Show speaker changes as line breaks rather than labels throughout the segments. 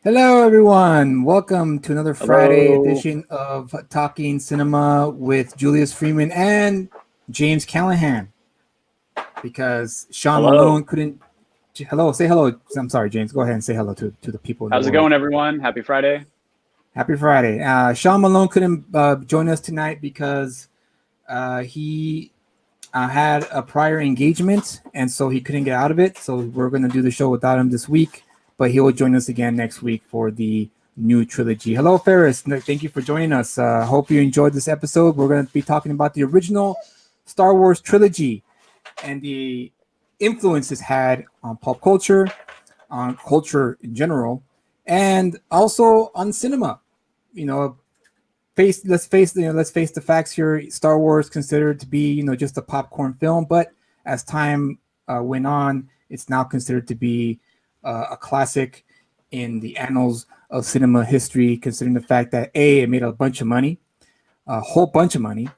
Hello, everyone. Welcome to another Friday
Hello.
edition of Talking Cinema with Julius Freeman and James Callahan. Because Sean
Hello.
Malone couldn't. Hello, say hello. I'm sorry, James. Go ahead and say hello to the people in the
How's it
world.
going, everyone? Happy Friday.
Happy Friday. Sean Malone couldn't join us tonight because he had a prior engagement, and so he couldn't get out of it. So we're going to do the show without him this week, but he will join us again next week for the new trilogy. Hello, Ferris. Thank you for joining us. Hope you enjoyed this episode. We're going to be talking about the original Star Wars trilogy and the influences had on pop culture, on culture in general, and also on cinema. You know, let's face the facts here. Star Wars considered to be just a popcorn film, but as time went on, it's now considered to be a classic in the annals of cinema history, considering the fact that A, it made a bunch of money, a whole bunch of money,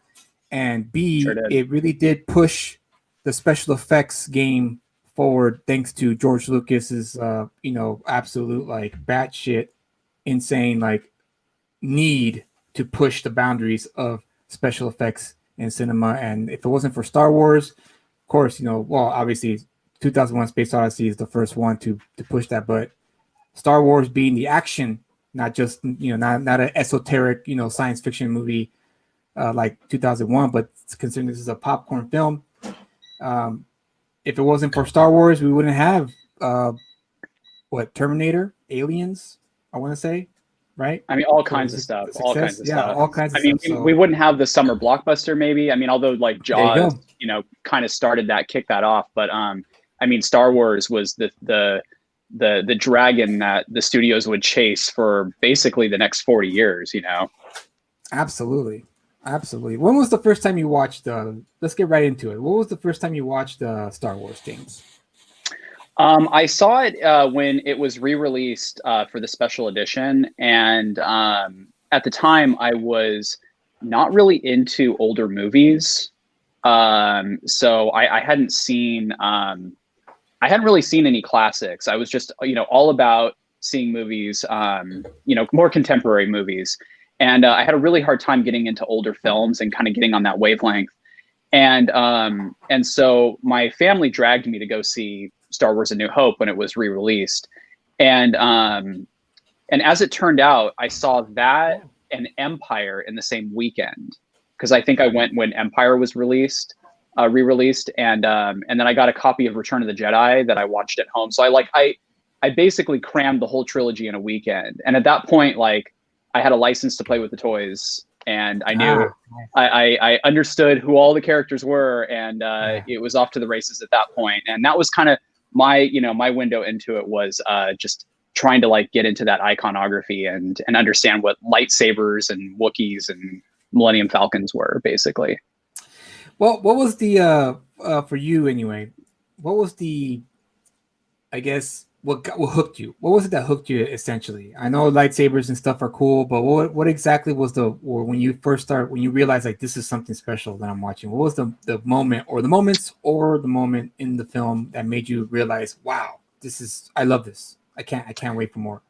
and
Sure
B,
did.
it really did push the special effects game forward thanks to George Lucas's absolute like batshit insane like need to push the boundaries of special effects in cinema. And if it wasn't for Star Wars, of course, obviously 2001 Space Odyssey is the first one to push that, but Star Wars being the action, not just, not an esoteric, science fiction movie like 2001, but considering this is a popcorn film, um, if it wasn't for Star Wars, we wouldn't have Terminator, Aliens, I want to say, right?
I mean, all
For
kinds of stuff.
the
All kinds
success,
of
yeah,
stuff.
all kinds
I
of
mean,
stuff.
we
So
wouldn't have the summer blockbuster, maybe. I mean, although like
there you
Jaws,
go.
kind of started that, kicked that off. But I mean, Star Wars was the dragon that the studios would chase for basically the next 40 years.
Absolutely, absolutely. When was the first time you watched? Let's get right into it. What was the first time you watched Star Wars, James?
I saw it when it was re-released for the special edition, and at the time I was not really into older movies, so I hadn't seen I hadn't really seen any classics. I was just all about seeing movies, more contemporary movies, and I had a really hard time getting into older films and kind of getting on that wavelength. And so my family dragged me to go see Star Wars: A New Hope when it was re-released, and as it turned out, I saw that and Empire in the same weekend because I think I went when Empire was re-released, and then I got a copy of Return of the Jedi that I watched at home. So I basically crammed the whole trilogy in a weekend, and at that point, like I had a license to play with the toys, and I knew
Ah,
I understood who all the characters were, and
yeah.
it was off to the races at that point. And that was kind of my window into it was just trying to like get into that iconography and understand what lightsabers and Wookiees and Millennium Falcons were basically.
Well, what was the for you anyway? What was the I guess what hooked you? What was it that hooked you essentially? I know lightsabers and stuff are cool, but what exactly was or when you first start when you realized like this is something special that I'm watching? What was the moment or the moments or the moment in the film that made you realize, wow, I love this. I can't wait for more.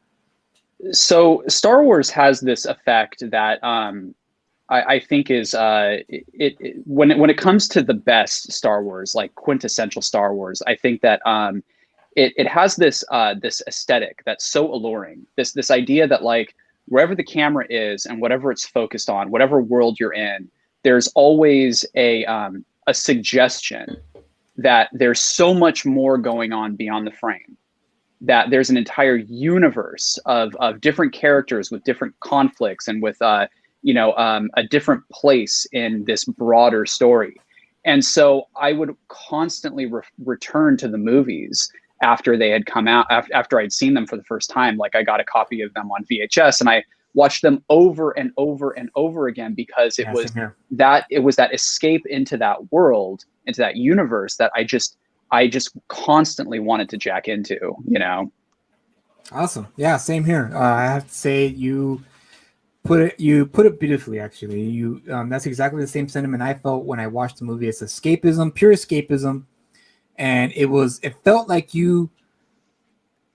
So Star Wars has this effect that I think is when it comes to the best Star Wars, like quintessential Star Wars, I think that it has this aesthetic that's so alluring. This idea that like wherever the camera is and whatever it's focused on, whatever world you're in, there's always a suggestion that there's so much more going on beyond the frame, that there's an entire universe of different characters with different conflicts and with a different place in this broader story. And so I would constantly return to the movies after they had come out, after I'd seen them for the first time. Like I got a copy of them on VHS and I watched them over and over and over again because
Yeah, same here.
it was that escape into that world, into that universe that I just constantly wanted to jack into.
Awesome. Yeah, same here. I have to say you put it beautifully. Actually, that's exactly the same sentiment I felt when I watched the movie. It's escapism, pure escapism, and it felt like you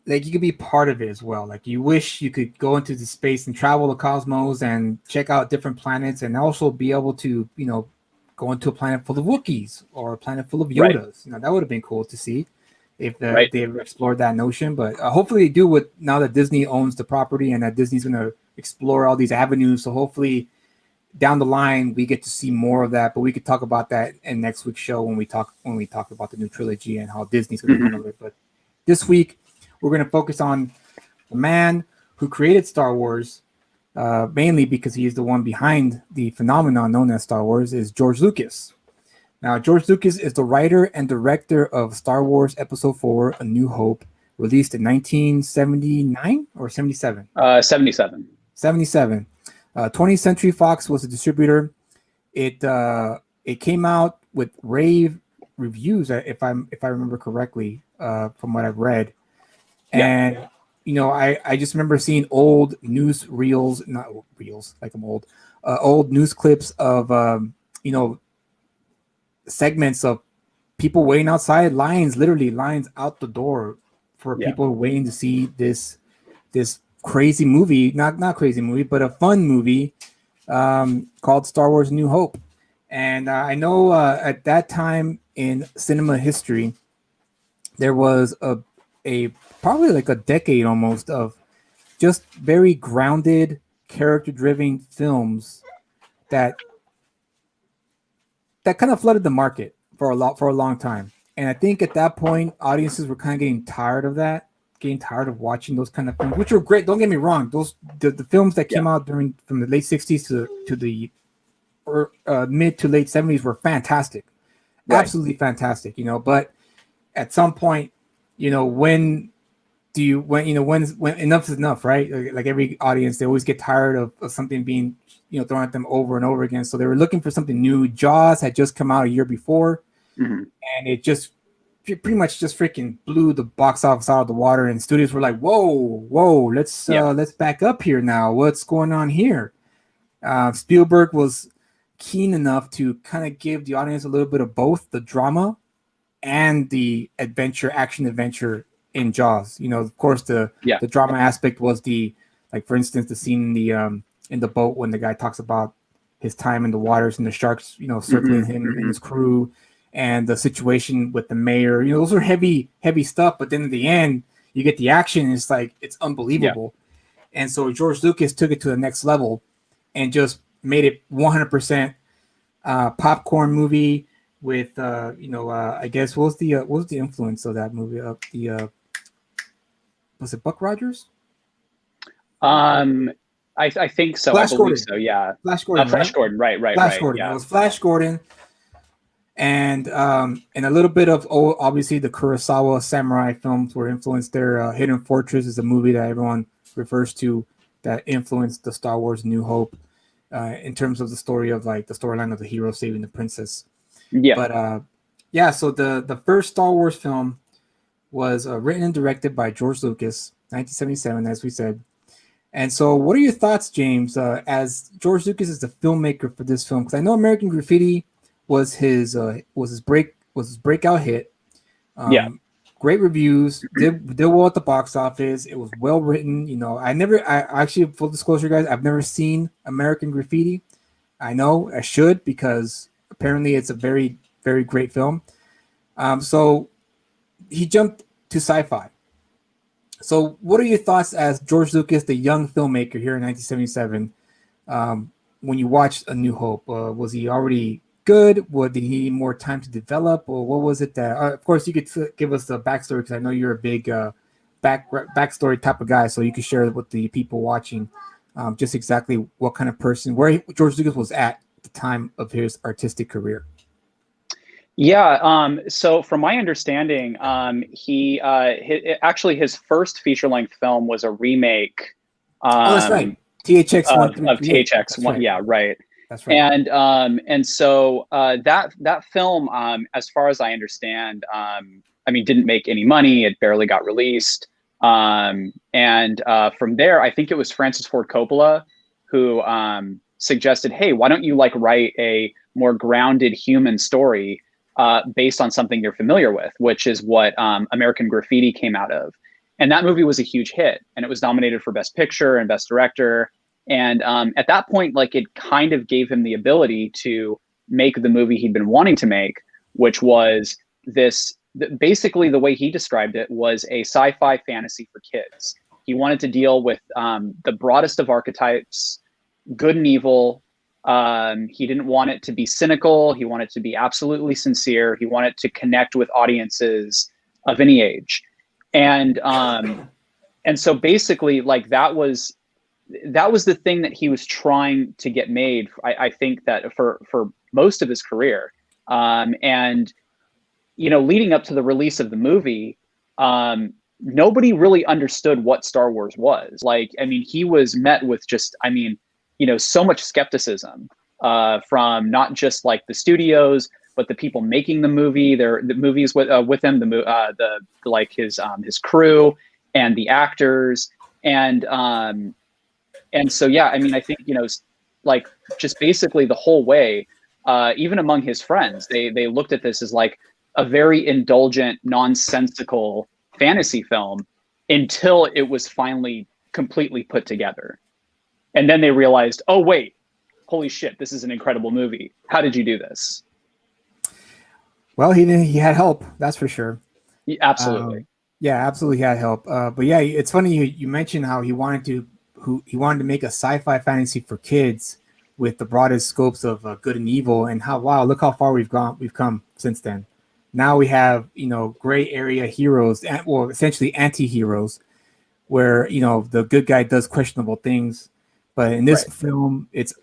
like you could be part of it as well. Like you wish you could go into the space and travel the cosmos and check out different planets, and also be able to, go into a planet full of Wookiees or a planet full of
Right.
Yodas. That would have been cool to see if
Right.
they ever explored that notion. But hopefully they do, with now that Disney owns the property and that Disney's going to explore all these avenues. So hopefully down the line we get to see more of that. But we could talk about that in next week's show when we talk about the new trilogy and how Disney's going to
Hmm.
handle it. But this week we're going to focus on the man who created Star Wars, mainly because he is the one behind the phenomenon known as Star Wars, is George Lucas. Now, George Lucas is the writer and director of Star Wars Episode 4, A New Hope, released in 1979 or 77?
77.
77. 20th Century Fox was the distributor. It came out with rave reviews, if I remember correctly, from what I've read.
Yeah.
And I just remember seeing old news reels, not reels, like I'm old news clips of segments of people waiting outside, literally lines out the door for
Yeah.
people waiting to see this crazy movie, not crazy movie, but a fun movie, called Star Wars: New Hope. And I know at that time in cinema history, there was a probably like a decade almost of just very grounded, character driven films that kind of flooded the market for a long time. And I think at that point, audiences were kind of getting tired of that, getting tired of watching those kind of films, which were great. Don't get me wrong; the films that came out from the late '60s to the mid to late '70s were fantastic,
Right.
absolutely fantastic. But at some point, when when enough is enough, right? Like every audience, they always get tired of something being thrown at them over and over again. So they were looking for something new. Jaws had just come out a year before,
Hmm.
and it just pretty much just freaking blew the box office out of the water. And studios were like, whoa, let's back up here now. What's going on here? Spielberg was keen enough to kind of give the audience a little bit of both the drama and the action adventure in Jaws. Of course, the
Yeah.
drama aspect was like for instance, the scene in the boat when the guy talks about his time in the waters and the sharks, circling him and his crew, and the situation with the mayor. Those are heavy stuff. But then at the end, you get the action. And it's like it's unbelievable. And so George Lucas took it to the next level and just made it 100% popcorn movie with I guess what was the influence of that movie of the was it Buck Rogers?
I think so.
Flash
I believe
Gordon.
so. Yeah.
Flash Gordon,
Flash
right?
Gordon. Right.
Flash Gordon. It
Yeah.
was Flash Gordon, and a little bit of obviously the Kurosawa samurai films were influenced there. Hidden Fortress is a movie that everyone refers to that influenced the Star Wars New Hope, in terms of the story of like the storyline of the hero saving the princess.
Yeah.
But yeah, so the first Star Wars film was written and directed by George Lucas, 1977, as we said. And so, what are your thoughts, James, as George Lucas is the filmmaker for this film? Because I know American Graffiti was his breakout hit.
Yeah.
Great reviews, did well at the box office. It was well written. I actually, full disclosure, guys, I've never seen American Graffiti. I know I should, because apparently it's a very, very great film. So he jumped to sci-fi. So what are your thoughts as George Lucas, the young filmmaker here in 1977, when you watched A New Hope? Was he already good? Did he need more time to develop? Or what was it that, of course, you could give us the backstory, because I know you're a big backstory type of guy, so you could share with the people watching just exactly what kind of person, where George Lucas was at the time of his artistic career.
Yeah. So from my understanding, actually his first feature length film was a remake.
Oh, that's right. THX
of
1338.
THX one.
Right.
Yeah. Right.
That's right.
And so that film, as far as I understand, I mean, didn't make any money. It barely got released. And from there, I think it was Francis Ford Coppola who suggested, hey, why don't you like write a more grounded human story based on something you're familiar with, which is what American Graffiti came out of. And that movie was a huge hit, and it was nominated for Best Picture and Best Director. And at that point, like, it kind of gave him the ability to make the movie he'd been wanting to make, which was this. Basically, the way he described it was a sci-fi fantasy for kids. He wanted to deal with the broadest of archetypes, good and evil. He didn't want it to be cynical. He wanted it to be absolutely sincere. He wanted to connect with audiences of any age. And so basically, like, that was the thing that he was trying to get made. I think that for most of his career, and leading up to the release of the movie, nobody really understood what Star Wars was. Like, I mean, he was met with just, so much skepticism from not just like the studios, but the people making the movie, the movies with him, his crew and the actors, and so yeah, I mean, I think like, just basically the whole way, even among his friends, they looked at this as like a very indulgent, nonsensical fantasy film until it was finally completely put together, and then they realized, oh wait, holy shit, this is an incredible movie. How did you do this?
Well, he had help, that's for sure.
Absolutely.
Yeah, absolutely had help. But yeah, it's funny you mentioned how he wanted to make a sci-fi fantasy for kids with the broadest scopes of good and evil, and look how far we've come since then. Now we have gray area heroes, well, essentially anti-heroes, where the good guy does questionable things. But in this film, it's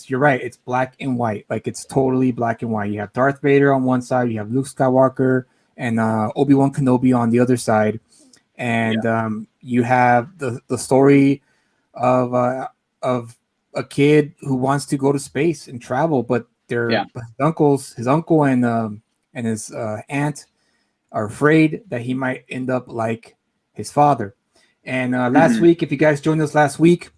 you're right, it's black and white. Like, it's totally black and white. You have Darth Vader on one side, you have Luke Skywalker and Obi-Wan Kenobi on the other side, and you have the story of a kid who wants to go to space and travel, but his uncle and his aunt are afraid that he might end up like his father. And last week, if you guys joined us last week,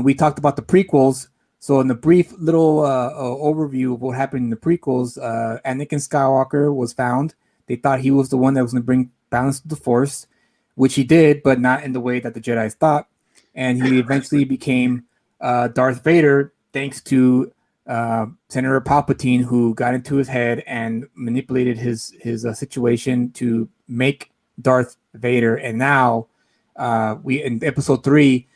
we talked about the prequels. So in the brief little overview of what happened in the prequels, Anakin Skywalker was found. They thought he was the one that was going to bring balance to the Force, which he did, but not in the way that the Jedi thought. And he eventually became Darth Vader, thanks to Senator Palpatine, who got into his head and manipulated his situation to make Darth Vader. And now we in episode 3,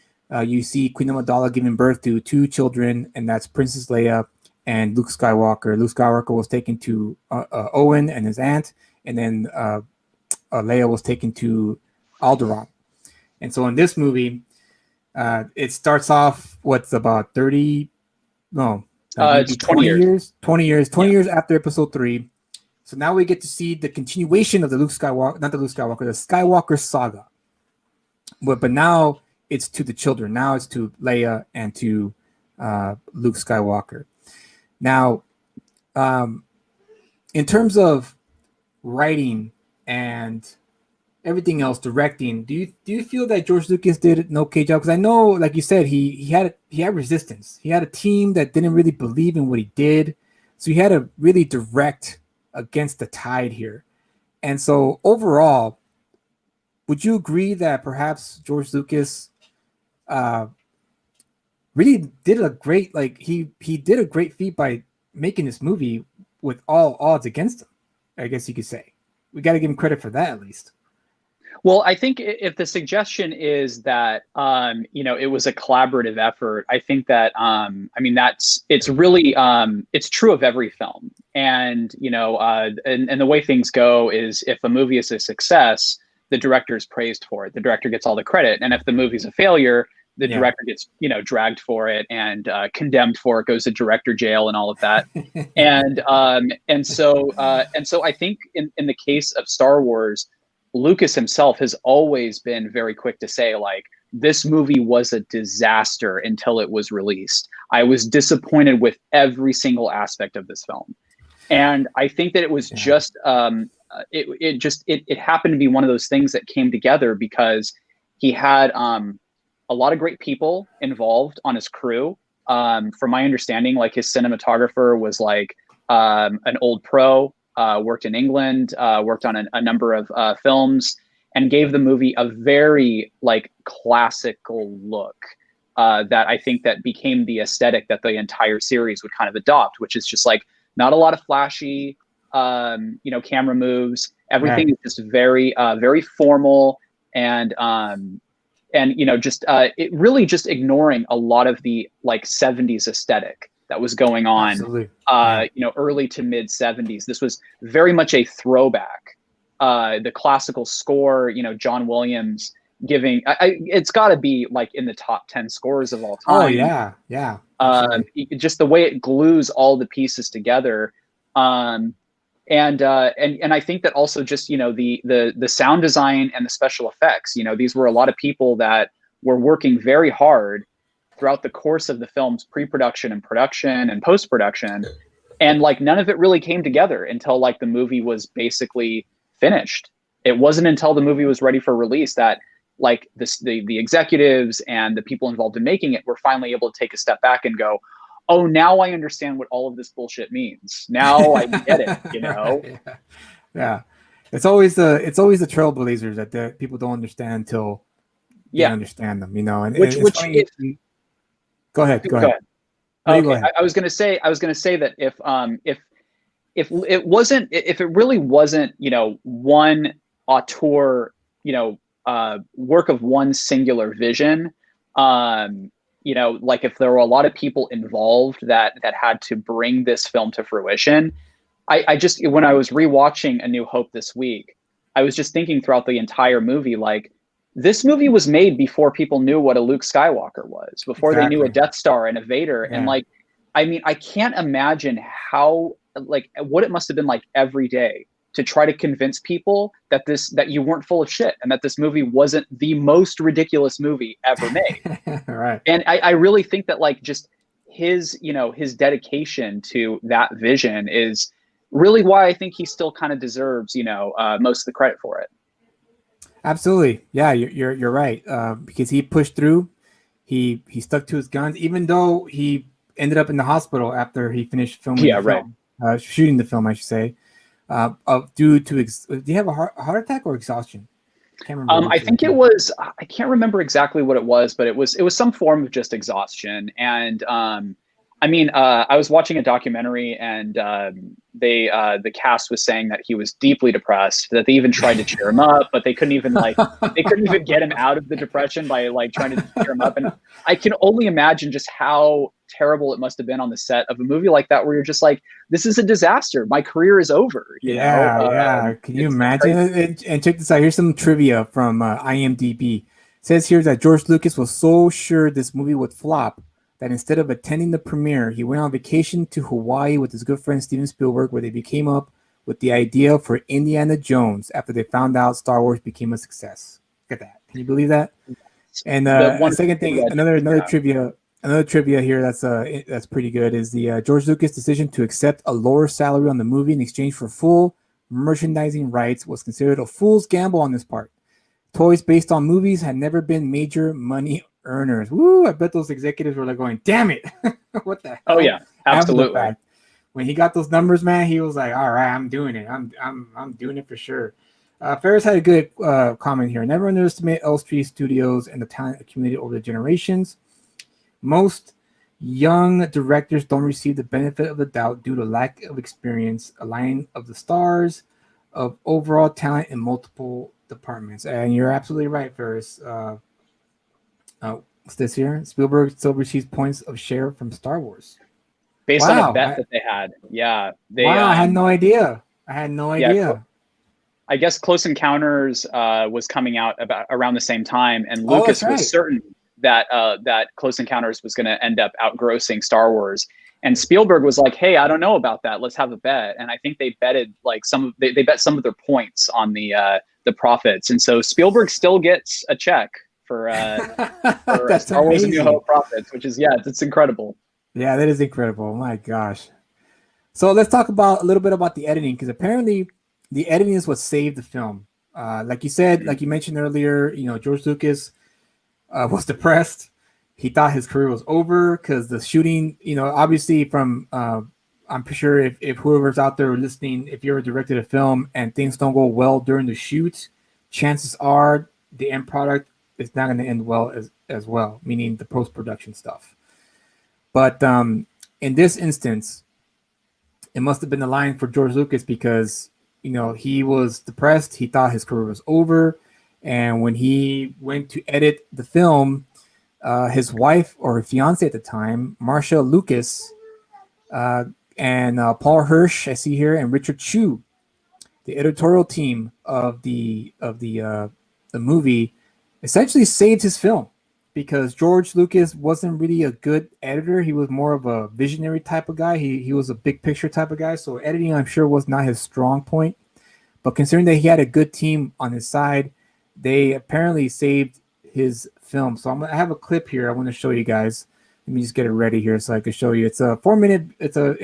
you see Queen Amidala giving birth to 2 children, and that's Princess Leia and Luke Skywalker. Luke Skywalker was taken to Owen and his aunt, and then Leia was taken to Alderaan. And so in this movie, it starts off what's about 30, no,
it's 20 years.
20 years after episode 3. So now we get to see the continuation of the Skywalker saga. But now it's to the children. Now it's to Leia and to Luke Skywalker. Now, in terms of writing and everything else, directing, do you feel that George Lucas did an okay job? Because I know, like you said, he had resistance. He had a team that didn't really believe in what he did, so he had to really direct against the tide here. And so overall, would you agree that perhaps George Lucas really did a great, he did a great feat by making this movie with all odds against him? I guess you could say we got to give him credit for that, at least.
Well, I think if the suggestion is that it was a collaborative effort, I think that it's really it's true of every film, and and the way things go is, if a movie is a success, the director is praised for it. The director gets all the credit, and if the movie's a failure, the director gets dragged for it and condemned for it, goes to director jail and all of that. and so I think in the case of Star Wars, Lucas himself has always been very quick to say, like, this movie was a disaster until it was released. I was disappointed with every single aspect of this film. And I think that it was just it happened to be one of those things that came together because he had a lot of great people involved on his crew. From my understanding, like, his cinematographer was like an old pro, worked in England, worked on a number of films. and gave the movie a very like classical look that I think that became the aesthetic that the entire series would kind of adopt, which is just like not a lot of flashy, camera moves. Everything is just very, very formal and it really just ignoring a lot of the like 70s aesthetic that was going on.
Absolutely.
Early to mid 70s. This was very much a throwback. The classical score, John Williams giving it's got to be like in the top 10 scores of all time.
Oh yeah.
Just the way it glues all the pieces together. And I think that also just the sound design and the special effects, these were a lot of people that were working very hard throughout the course of the film's pre-production and production and post-production, and like none of it really came together until like the movie was basically finished. It wasn't until the movie was ready for release that like the executives and the people involved in making it were finally able to take a step back and go, oh, now I understand what all of this bullshit means. Now I get it,
Yeah. It's always the trailblazers that the people don't understand until they understand them, and go ahead.
Okay. I was gonna say that if it really wasn't, one auteur, work of one singular vision, like if there were a lot of people involved that had to bring this film to fruition, I just, when I was rewatching A New Hope this week, I was just thinking throughout the entire movie, like this movie was made before people knew what a Luke Skywalker was, before they knew a Death Star and a Vader. Yeah. And like, I mean, I can't imagine what it must've been like every day to try to convince people that you weren't full of shit and that this movie wasn't the most ridiculous movie ever made.
Right.
And I really think that like just his dedication to that vision is really why I think he still kind of deserves, most of the credit for it.
Absolutely. Yeah, you're right. Because he pushed through, he stuck to his guns, even though he ended up in the hospital after he finished filming shooting the film, I should say. Due to do you have a heart attack or exhaustion?
Can't remember. I think it was. I can't remember exactly what it was, but it was some form of just exhaustion. And I was watching a documentary, and the cast was saying that he was deeply depressed. That they even tried to cheer him up, but they couldn't even get him out of the depression by like trying to cheer him up. And I can only imagine just how terrible it must have been on the set of a movie like that, where you're just like, this is a disaster. My career is over.
Yeah. Can you imagine? And check this out. Here's some trivia from IMDb. It says here that George Lucas was so sure this movie would flop that instead of attending the premiere, he went on vacation to Hawaii with his good friend Steven Spielberg, where they came up with the idea for Indiana Jones after they found out Star Wars became a success. Look at that. Can you believe that? And the second thing, another trivia here that's pretty good is the George Lucas decision to accept a lower salary on the movie in exchange for full merchandising rights was considered a fool's gamble on his part. Toys based on movies had never been major money earners. Woo! I bet those executives were like going, "Damn it! What the hell?"
Oh yeah, absolutely.
When he got those numbers, man, he was like, "All right, I'm doing it. I'm doing it for sure." Ferris had a good comment here. Never underestimate Elstree Studios and the talent accumulated over the generations. Most young directors don't receive the benefit of the doubt due to lack of experience, a line of the stars, of overall talent in multiple departments. And you're absolutely right, Ferris. What's this here? Spielberg still receives points of share from Star Wars.
Based on a bet that they had. Yeah.
I had no idea. Yeah,
I guess Close Encounters was coming out around the same time, and Lucas was certain that Close Encounters was going to end up outgrossing Star Wars. And Spielberg was like, "Hey, I don't know about that. Let's have a bet." And I think they betted like they bet some of their points on the profits. And so Spielberg still gets a check for Star Wars A New Hope profits, which is it's incredible.
Yeah, that is incredible. My gosh. So let's talk a little bit about the editing, because apparently the editing is what saved the film. Like you said, like you mentioned earlier, George Lucas was depressed. He thought his career was over because the shooting, obviously from, I'm pretty sure if whoever's out there listening, if you ever directed a film and things don't go well during the shoot, chances are the end product is not going to end well as well, meaning the post production stuff. But in this instance, it must have been the line for George Lucas because he was depressed. He thought his career was over, and when he went to edit the film, his wife or fiance at the time, Marcia Lucas, and Paul Hirsch, I see here, and Richard Chu, the editorial team of the movie, essentially saved his film because George Lucas wasn't really a good editor. He was more of a visionary type of guy. He was a big picture type of guy. So editing, I'm sure, was not his strong point. But considering that he had a good team on his side, they apparently saved his film. So I have a clip here I want to show you guys. Let me just get it ready here so I can show you. It's a 4-minute, it's a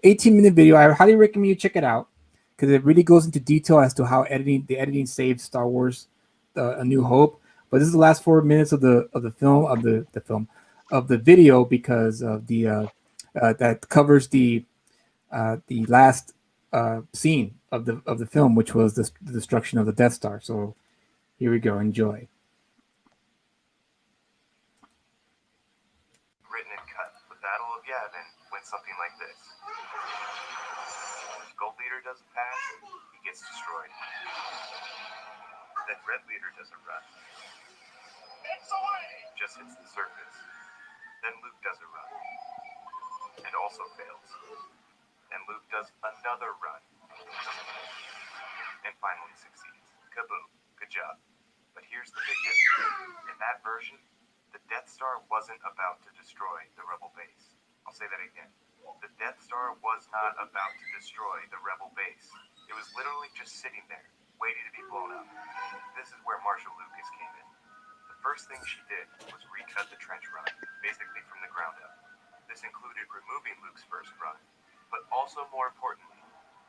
18-minute video. I highly recommend you check it out because it really goes into detail as to how the editing saved Star Wars A New Hope. But this is the last 4 minutes of the video because of the that covers the last scene of the film, which was the destruction of the Death Star. So here we go. Enjoy.
Written and cut. The Battle of Yavin went something like this. If Gold Leader doesn't pass, he gets destroyed. Then Red Leader doesn't run. It's away! Just hits the surface. Then Luke does a run. And also fails. Then Luke does another run. And finally succeeds. Kaboom. Good job. But here's the big difference. In that version, the Death Star wasn't about to destroy the Rebel base. I'll say that again. The Death Star was not about to destroy the Rebel base. It was literally just sitting there, waiting to be blown up. This is where Marshall Lucas came in. The first thing she did was recut the trench run, basically from the ground up. This included removing Luke's first run, but also more importantly,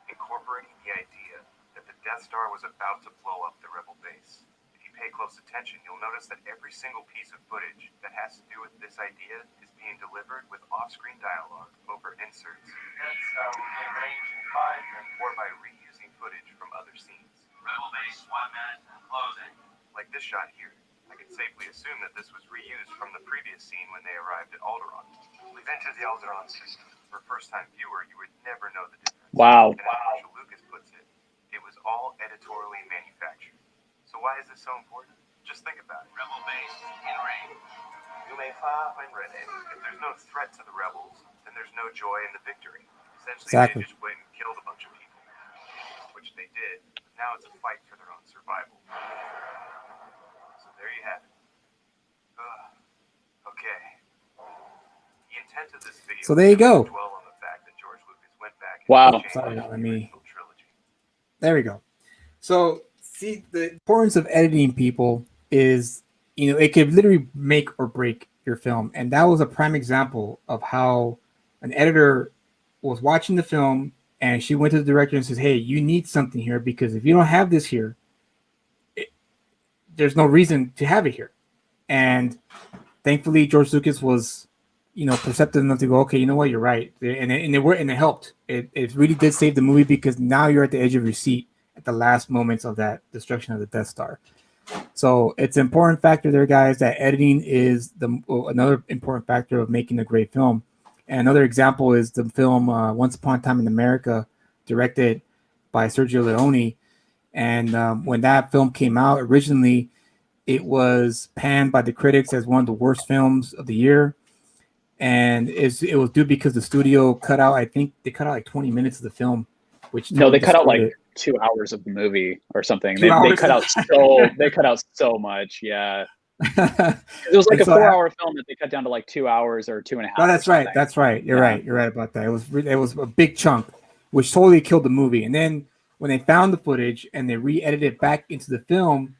incorporating the idea that the Death Star was about to blow up the Rebel base. If you pay close attention, you'll notice that every single piece of footage that has to do with this idea is being delivered with off-screen dialogue over inserts. That's how we can range in 5 minutes, or by reusing footage from other scenes.
Rebel base, 1 minute, closing.
Like this shot here. I can safely assume that this was reused from the previous scene when they arrived at Alderaan. We've entered the Alderaan system. For a first-time viewer, you would never know the difference.
Wow.
And as Marshall Lucas puts it, it was all editorially manufactured. So why is this so important? Just think about it.
Rebel base, in range.
You may fire when ready. If there's no threat to the rebels, then there's no joy in the victory. Essentially,
Exactly.
They just went and killed a bunch of people, which they did. But now it's a fight for their own survival. So there you have it. Okay. The intent of this video
So there you go.
is to dwell on the fact that George Lucas went back and
Wow.
changed
Sorry,
the
let me-
original trilogy.
There we go. So see, the importance of editing, people, is it could literally make or break your film, and that was a prime example of how an editor was watching the film and she went to the director and says, "Hey, you need something here because if you don't have this here, there's no reason to have it here." And thankfully, George Lucas was, perceptive enough to go, "Okay, you know what? You're right," and it helped. It really did save the movie because now you're at the edge of your seat at the last moments of that destruction of the Death Star. So it's an important factor there, guys, that editing is another important factor of making a great film. And another example is the film Once Upon a Time in America, directed by Sergio Leone. And when that film came out originally, it was panned by the critics as one of the worst films of the year. And it was due because the studio cut out, I think they cut out like 20 minutes of the film, which
No, they cut out
destroyed
like 2 hours of the movie or something.
2
They
hours?
cut out so much. Yeah.
it.
It was like
And
a
so
4-hour film that they cut down to like 2 hours or 2.5.
No, that's
or
right.
something.
That's right. You're
Yeah.
right. You're right about that. It was a big chunk, which totally killed the movie. And then when they found the footage and they re-edited it back into the film,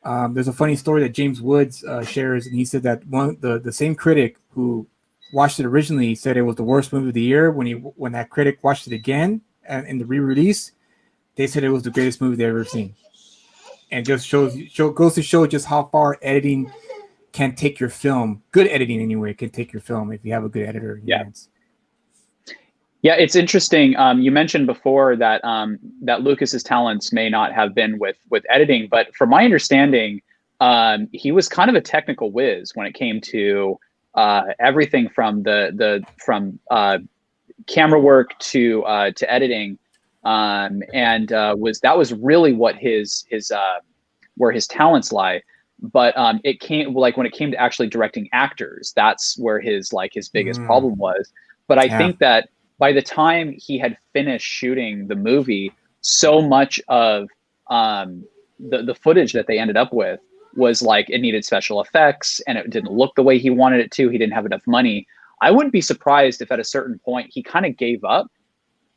there's a funny story that James Woods shares, and he said that the same critic who watched it originally said it was the worst movie of the year. When that critic watched it again in the re-release, they said it was the greatest movie they've ever seen. And just goes to show just how far editing can take your film. Good editing, anyway, can take your film if you have a good editor in your hands.
Yeah, it's interesting. You mentioned before that that Lucas's talents may not have been with editing, but from my understanding, he was kind of a technical whiz when it came to everything from the from camera work to editing, and was that was really what his where his talents lie. But it came like when it came to actually directing actors, that's where his biggest
Mm,
problem was. But I
yeah.
think that by the time he had finished shooting the movie, so much of the footage that they ended up with was like it needed special effects and it didn't look the way he wanted it to. He didn't have enough money. I wouldn't be surprised if at a certain point he kind of gave up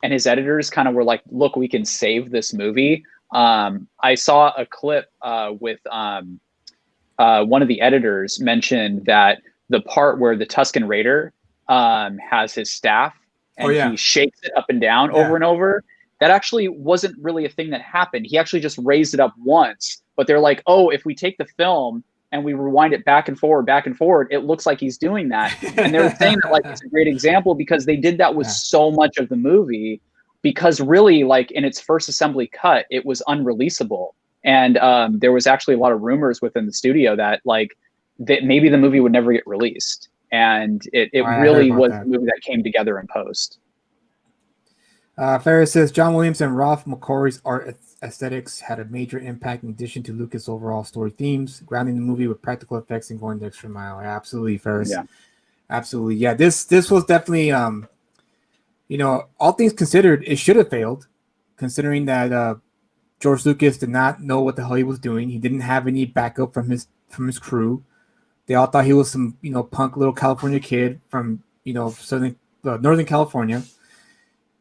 and his editors kind of were like, look, we can save this movie. I saw a clip with one of the editors mentioned that the part where the Tusken Raider has his staff
Oh
and
yeah.
he shakes it up and down over
Yeah.
and over, that actually wasn't really a thing that happened. He actually just raised it up once, but they're like, oh, if we take the film and we rewind it back and forward, it looks like he's doing that. And they were saying that like it's a great example because they did that with
Yeah.
so much of the movie because really like in its first assembly cut, it was unreleasable. And there was actually a lot of rumors within the studio that like that maybe the movie would never get released. And it
I heard
really
about
was
that.
the movie that came together in post.
Ferris says John Williams and Ralph McQuarrie's art aesthetics had a major impact in addition to Lucas' overall story themes, grounding the movie with practical effects and going the extra mile. Yeah, absolutely, Ferris.
Yeah.
Absolutely. Yeah, this was definitely all things considered, it should have failed, considering that George Lucas did not know what the hell he was doing. He didn't have any backup from his crew. They all thought he was some punk little California kid from Northern California,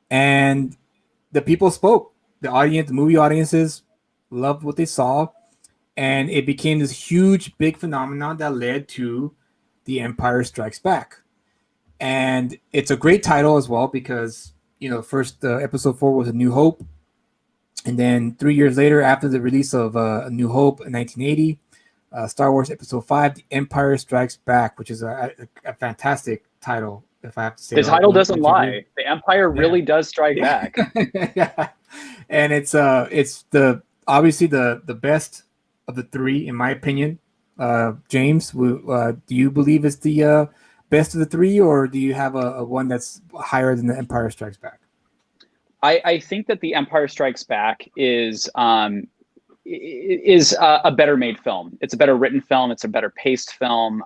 and the people spoke. The movie audiences loved what they saw, and it became this huge, big phenomenon that led to The Empire Strikes Back. And it's a great title as well because first episode 4 was A New Hope, and then 3 years later, after the release of A New Hope in 1980, Star Wars Episode 5, The Empire Strikes Back, which is a fantastic title, if I have to say.
The title doesn't
Would you agree?
lie. The Empire really does strike back.
Yeah, and it's the obviously the best of the three in my opinion. James, do you believe it's the best of the three, or do you have a one that's higher than The Empire Strikes Back?
I think that The Empire Strikes Back is a better made film. It's a better written film. It's a better paced film.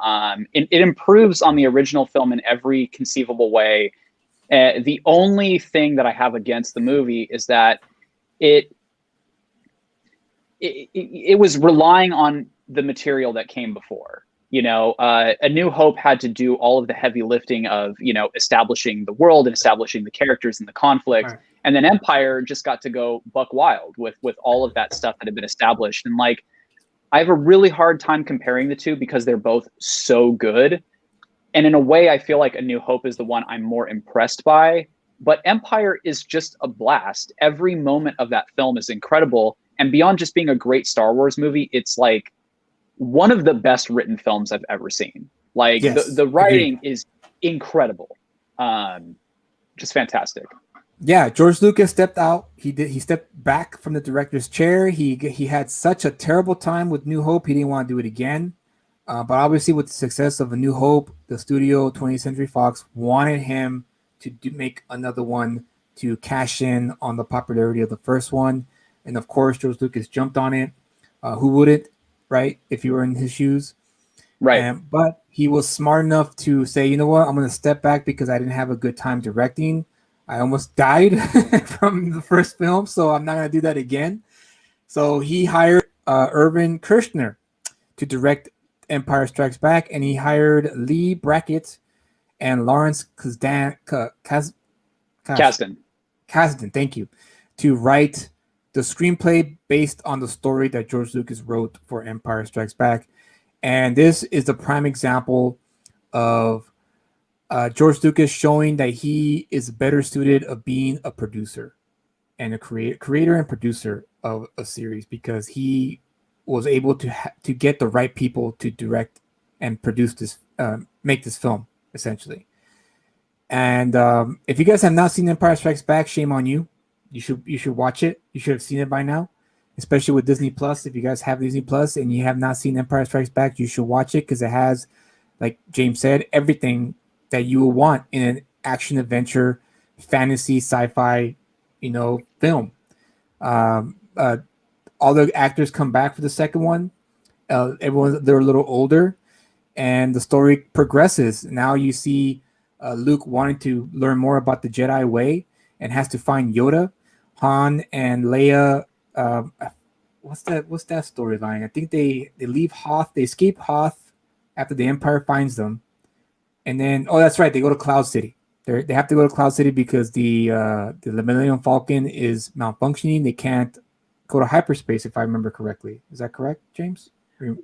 It improves on the original film in every conceivable way. The only thing that I have against the movie is that it was relying on the material that came before. A New Hope had to do all of the heavy lifting of establishing the world and establishing the characters and the conflict.
Right.
And then Empire just got to go buck wild with all of that stuff that had been established. And like, I have a really hard time comparing the two because they're both so good. And in a way, I feel like A New Hope is the one I'm more impressed by. But Empire is just a blast. Every moment of that film is incredible. And beyond just being a great Star Wars movie, it's like one of the best written films I've ever seen. Like
Yes,
the writing
agreed.
is incredible. Just fantastic.
Yeah, George Lucas stepped out. He stepped back from the director's chair. He had such a terrible time with New Hope. He didn't want to do it again. But obviously, with the success of A New Hope, the studio 20th Century Fox wanted him to make another one to cash in on the popularity of the first one. And of course, George Lucas jumped on it. Who wouldn't, right? If you were in his shoes.
Right.
But he was smart enough to say, you know what? I'm going to step back because I didn't have a good time directing. I almost died from the first film, so I'm not going to do that again. So he hired Irvin Kershner to direct Empire Strikes Back, and he hired Lee Brackett and Lawrence
Kasdan.
Kasdan, thank you, to write the screenplay based on the story that George Lucas wrote for Empire Strikes Back. And this is the prime example of George Lucas showing that he is better suited of being a producer and a creator and producer of a series, because he was able to get the right people to direct and produce this, make this film essentially. And if you guys have not seen Empire Strikes Back, shame on you. You should watch it. You should have seen it by now, especially with Disney Plus. If you guys have Disney Plus and you have not seen Empire Strikes Back, you should watch it because it has, like James said, everything that you will want in an action adventure, fantasy, sci-fi, film. Um, uh, all the actors come back for the second one. They're a little older, and the story progresses. Now you see Luke wanting to learn more about the Jedi way and has to find Yoda. Han and Leia. Um, what's that? What's that storyline? I think they leave Hoth. They escape Hoth after the Empire finds them, and then that's right, they go to Cloud City. They have to go to Cloud City because the Millennium Falcon is malfunctioning. They can't go to hyperspace, if I remember correctly. Is that correct, James?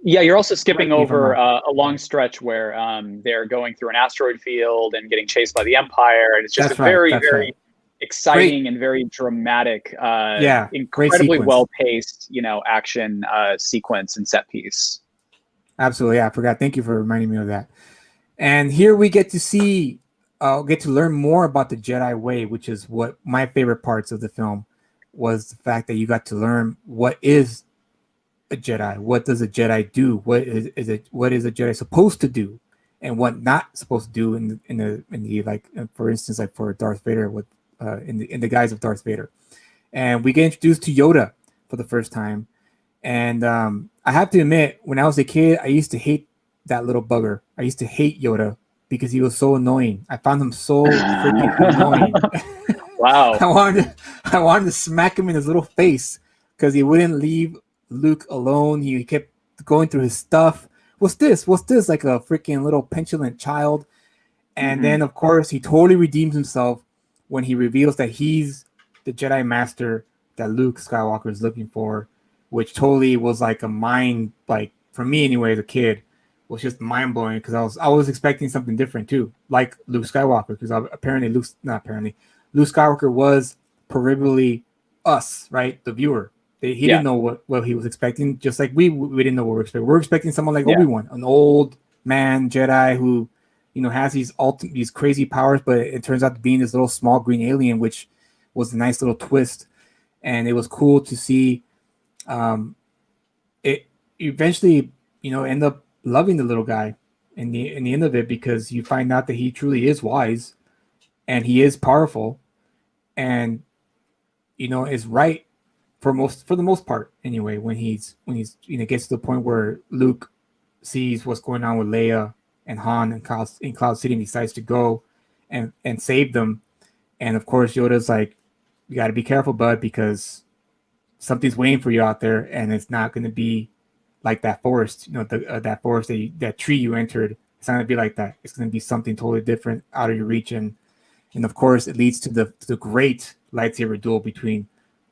Yeah, you're also skipping
Correct me if I'm
over
wrong.
a long stretch where they're going through an asteroid field and getting chased by the Empire, and it's just
That's
a
right.
very,
That's
very
right.
exciting and very dramatic,
Yeah, great
incredibly
sequence.
well-paced, action sequence and set piece.
Absolutely. Yeah, I forgot. Thank you for reminding me of that. And here we get to learn more about the Jedi way, which is what my favorite parts of the film was the fact that you got to learn what is a Jedi, what does a Jedi do, what is a Jedi supposed to do, and what not supposed to do in the like, for instance, like for Darth Vader with in the guise of Darth Vader. And we get introduced to Yoda for the first time. And I have to admit, when I was a kid, I used to hate that little bugger. I used to hate Yoda because he was so annoying. I found him so freaking annoying.
Wow.
I wanted to smack him in his little face because he wouldn't leave Luke alone. He kept going through his stuff. What's this? What's this? Like a freaking little petulant child. And then, of course, he totally redeems himself when he reveals that he's the Jedi Master that Luke Skywalker is looking for, which totally was like a mind, like for me anyway, as a kid, was just mind blowing because I was expecting something different too, like Luke Skywalker, because apparently Luke Skywalker was proverbially us, right, the viewer. He
Yeah.
didn't know what he was expecting, just like we didn't know what we were expecting. We're expecting someone like
Yeah.
Obi-Wan, an old man Jedi who has these crazy powers, but it turns out to be this little small green alien, which was a nice little twist, and it was cool to see. It eventually, end up loving the little guy in the end of it because you find out that he truly is wise, and he is powerful, and is right for the most part anyway. When he's gets to the point where Luke sees what's going on with Leia and Han and in Cloud City and decides to go and save them. And of course, Yoda's like, "You got to be careful, bud, because something's waiting for you out there, and it's not going to be like that forest. That forest that tree you entered. It's not going to be like that. It's going to be something totally different, out of your reach." And of course, it leads to the great lightsaber duel between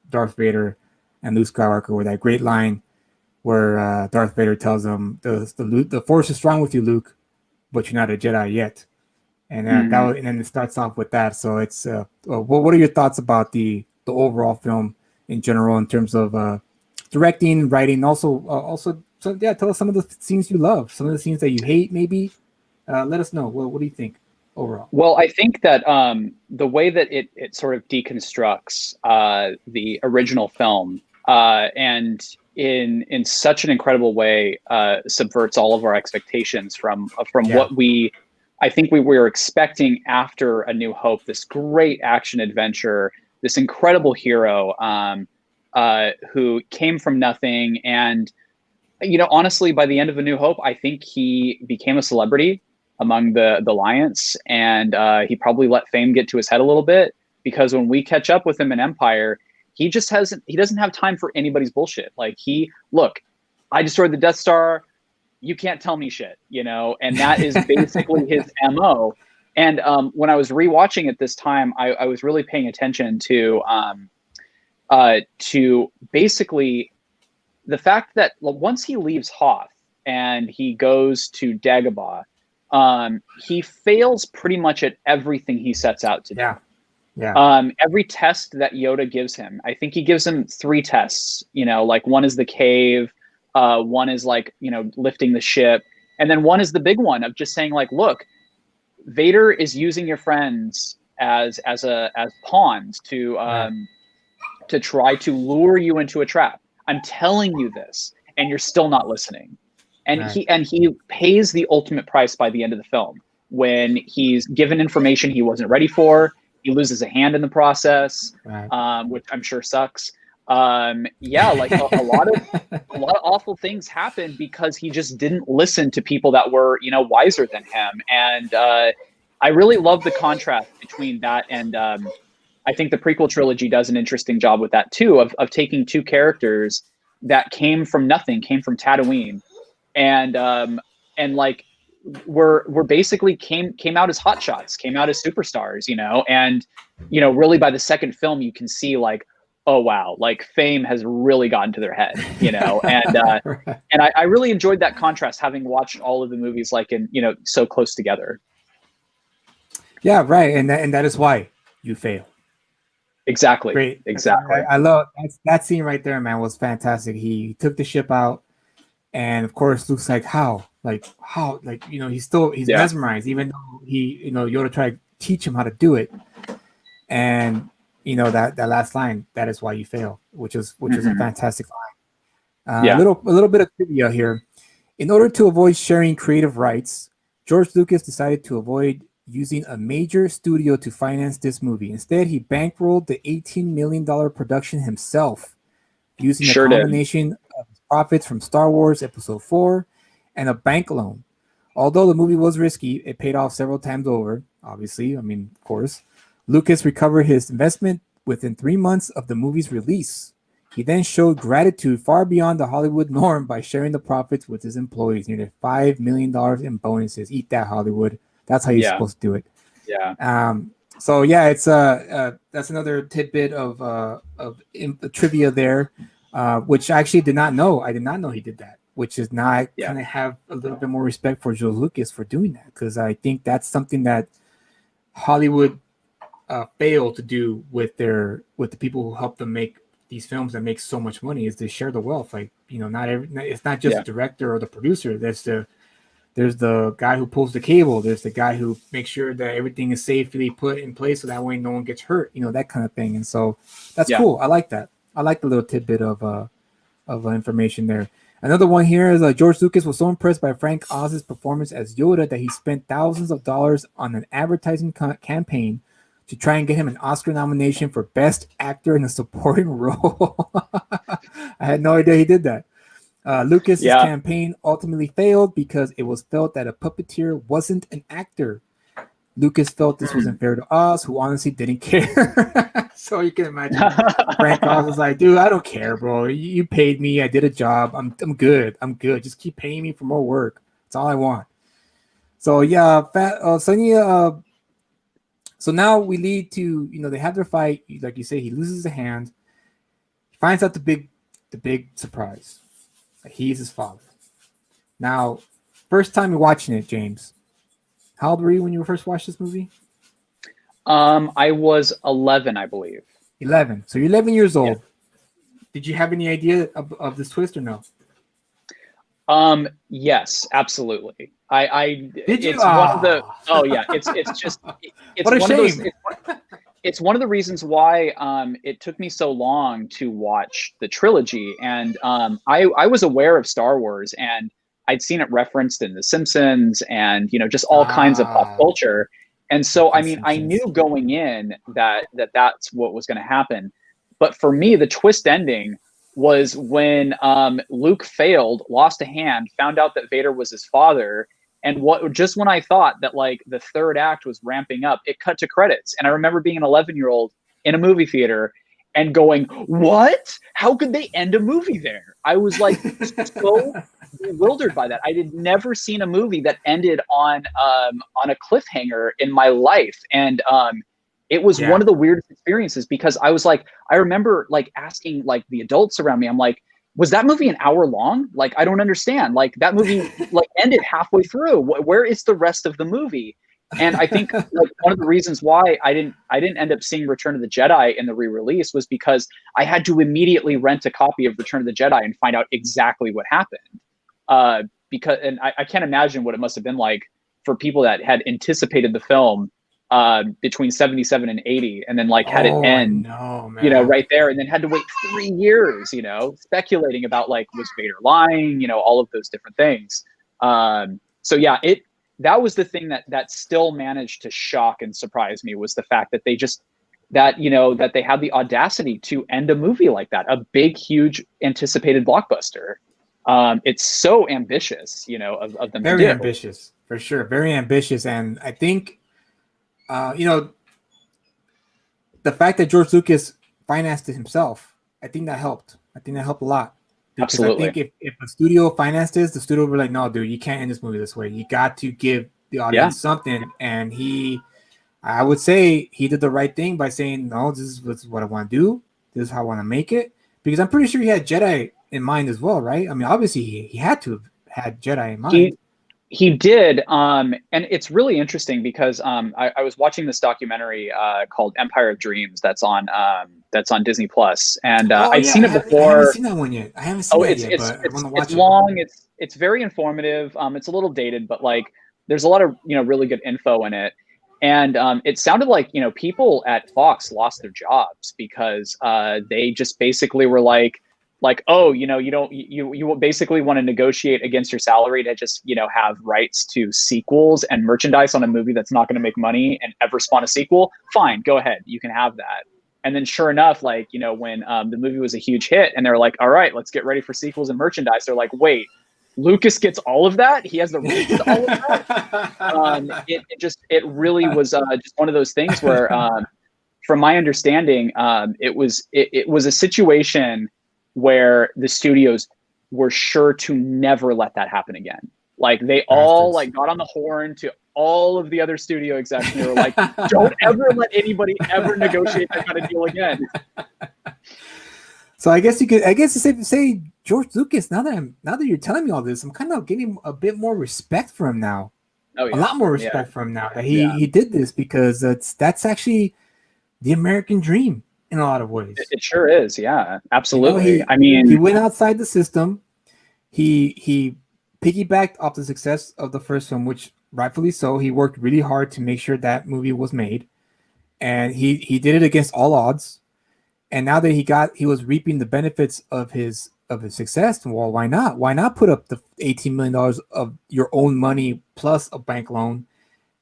Darth Vader and Luke Skywalker, with that great line where Darth Vader tells him, "The Force is strong with you, Luke, but you're not a Jedi yet." And and then it starts off with that. So it's what are your thoughts about the overall film in general in terms of directing, writing, also so yeah, tell us some of the scenes you love, some of the scenes that you hate, maybe. Let us know. What do you think overall?
Well, I think that the way that it sort of deconstructs the original film and in such an incredible way subverts all of our expectations from what I think we were expecting after A New Hope. This great action adventure, this incredible hero who came from nothing, and honestly, by the end of A New Hope, I think he became a celebrity among the Alliance, and he probably let fame get to his head a little bit, because when we catch up with him in Empire, he doesn't have time for anybody's bullshit. Like, look, I destroyed the Death Star, you can't tell me shit, and that is basically his MO. And when I was rewatching it this time, I was really paying attention to basically the fact that once he leaves Hoth and he goes to Dagobah, he fails pretty much at everything he sets out to do.
Yeah.
Every test that Yoda gives him, I think he gives him 3 tests, like one is the cave, one is like, lifting the ship. And then one is the big one of just saying like, look, Vader is using your friends as pawns to try to lure you into a trap. I'm telling you this, and you're still not listening. And he pays the ultimate price by the end of the film when he's given information he wasn't ready for. He loses a hand in the process, which I'm sure sucks. Like a lot of awful things happened because he just didn't listen to people that were, wiser than him. And I really love the contrast between that and I think the prequel trilogy does an interesting job with that too, of taking two characters that came from nothing, came from Tatooine, and like were basically came out as hotshots, came out as superstars, and really by the second film you can see like, oh wow, like fame has really gotten to their head, and I really enjoyed that contrast, having watched all of the movies like in so close together.
Yeah, right, and that is why you fail.
Exactly.
Great.
Exactly.
I love that scene right there, man. Was fantastic. He took the ship out, and of course, Luke's like, how, he's mesmerized, even though he, Yoda tried to teach him how to do it, and that last line, that is why you fail, which is a fantastic line. A little bit of trivia here. In order to avoid sharing creative rights, George Lucas decided to avoid using a major studio to finance this movie. Instead, he bankrolled the $18 million production himself, using a combination of his profits from Star Wars Episode 4 and a bank loan. Although the movie was risky, it paid off several times over, obviously. I mean, of course. Lucas recovered his investment within 3 months of the movie's release. He then showed gratitude far beyond the Hollywood norm by sharing the profits with his employees, nearly $5 million in bonuses. Eat that, Hollywood. That's how you're supposed to do it.
Yeah.
So yeah, it's that's another tidbit of trivia there, which I actually did not know. I did not know he did that. Which is now I kind of have a little bit more respect for George Lucas for doing that, because I think that's something that Hollywood failed to do with the people who help them make these films that make so much money, is to share the wealth. Like, it's not just the director or the producer. There's the guy who pulls the cable. There's the guy who makes sure that everything is safely put in place so that way no one gets hurt, that kind of thing. And so that's cool. I like that. I like the little tidbit of information there. Another one here is George Lucas was so impressed by Frank Oz's performance as Yoda that he spent thousands of dollars on an advertising campaign to try and get him an Oscar nomination for Best Actor in a Supporting Role. I had no idea he did that. Lucas's campaign ultimately failed because it was felt that a puppeteer wasn't an actor. Lucas felt this wasn't fair to Oz, who honestly didn't care. So you can imagine Frank Oz was like, dude, I don't care, bro. You paid me. I did a job. I'm good. I'm good. Just keep paying me for more work. That's all I want. So yeah, Sonia. So now we lead to, they have their fight. Like you say, he loses a hand. He finds out the big surprise. He's his father. Now, first time you're watching it, James, how old were you when you first watched this movie?
I was 11, I believe.
11. So you're 11 years old. Yeah. Did you have any idea of this twist or no?
Yes, absolutely.
Did you?
It's one of the. Oh yeah, it's just. It's
what a
one
shame.
Of those, it's one of the reasons why it took me so long to watch the trilogy, and I was aware of Star Wars, and I'd seen it referenced in The Simpsons, and just all kinds of pop culture, and so I mean I knew going in that that's what was going to happen, but for me the twist ending was when Luke failed, lost a hand, found out that Vader was his father. And just when I thought that like the third act was ramping up, it cut to credits. And I remember being an 11-year-old in a movie theater and going, what? How could they end a movie there? I was like so bewildered by that. I had never seen a movie that ended on a cliffhanger in my life. And it was one of the weirdest experiences, because I was like, I remember like asking like the adults around me, I'm like, was that movie an hour long? Like, I don't understand. Like that movie like ended halfway through. Where is the rest of the movie? And I think like one of the reasons why I didn't end up seeing Return of the Jedi in the re-release was because I had to immediately rent a copy of Return of the Jedi and find out exactly what happened. Because I can't imagine what it must have been like for people that had anticipated the film between 77 and 80, and then like had it
I
end,
know, man.
you know, right there, and then had to wait 3 years, you know, speculating about like, was Vader lying, you know, all of those different things. So yeah, that was the thing that still managed to shock and surprise me, was the fact that they just, that, you know, that they had the audacity to end a movie like that, a big, huge anticipated blockbuster. It's so ambitious, you know, of them
Very
to do.
ambitious, for sure. Very ambitious. And I think, you know, the fact that George Lucas financed it himself, I think that helped. I think that helped a lot. Because
Absolutely.
I think if a studio financed this, the studio would be like, no, dude, you can't end this movie this way. You got to give the audience something. And I would say he did the right thing by saying, no, this is what I want to do. This is how I want to make it. Because I'm pretty sure he had Jedi in mind as well, right? I mean, obviously he had to have had Jedi in mind.
He did, and it's really interesting because I was watching this documentary called Empire of Dreams that's on Disney Plus, and I'd seen it before.
I haven't seen that one yet. I haven't seen that yet, but I want to watch
it. It's long. It's very informative. It's a little dated, but like there's a lot of, you know, really good info in it. And it sounded like, you know, people at Fox lost their jobs because they just basically were like, oh, you know, you basically want to negotiate against your salary to just, you know, have rights to sequels and merchandise on a movie that's not going to make money and ever spawn a sequel. Fine, go ahead, you can have that. And then sure enough, like, you know, when the movie was a huge hit and they're like, all right, let's get ready for sequels and merchandise, they're like, wait, Lucas gets all of that? He has the rights to all of that? It really was just one of those things where, from my understanding, it was a situation where the studios were sure to never let that happen again. Like they all like got on the horn to all of the other studio execs and they were like, don't ever let anybody ever negotiate that kind of deal again.
So I guess it's safe to say George Lucas, now that you're telling me all this, I'm kind of getting a bit more respect for him now. Oh, yeah. A lot more respect for him now that he did this, because that's actually the American dream in a lot of ways.
It sure is. Yeah, absolutely.
You know, he went outside the system. He piggybacked off the success of the first film, which rightfully so. He worked really hard to make sure that movie was made, and he did it against all odds. And now that he was reaping the benefits of his success, well, why not? Why not put up the $18 million of your own money plus a bank loan?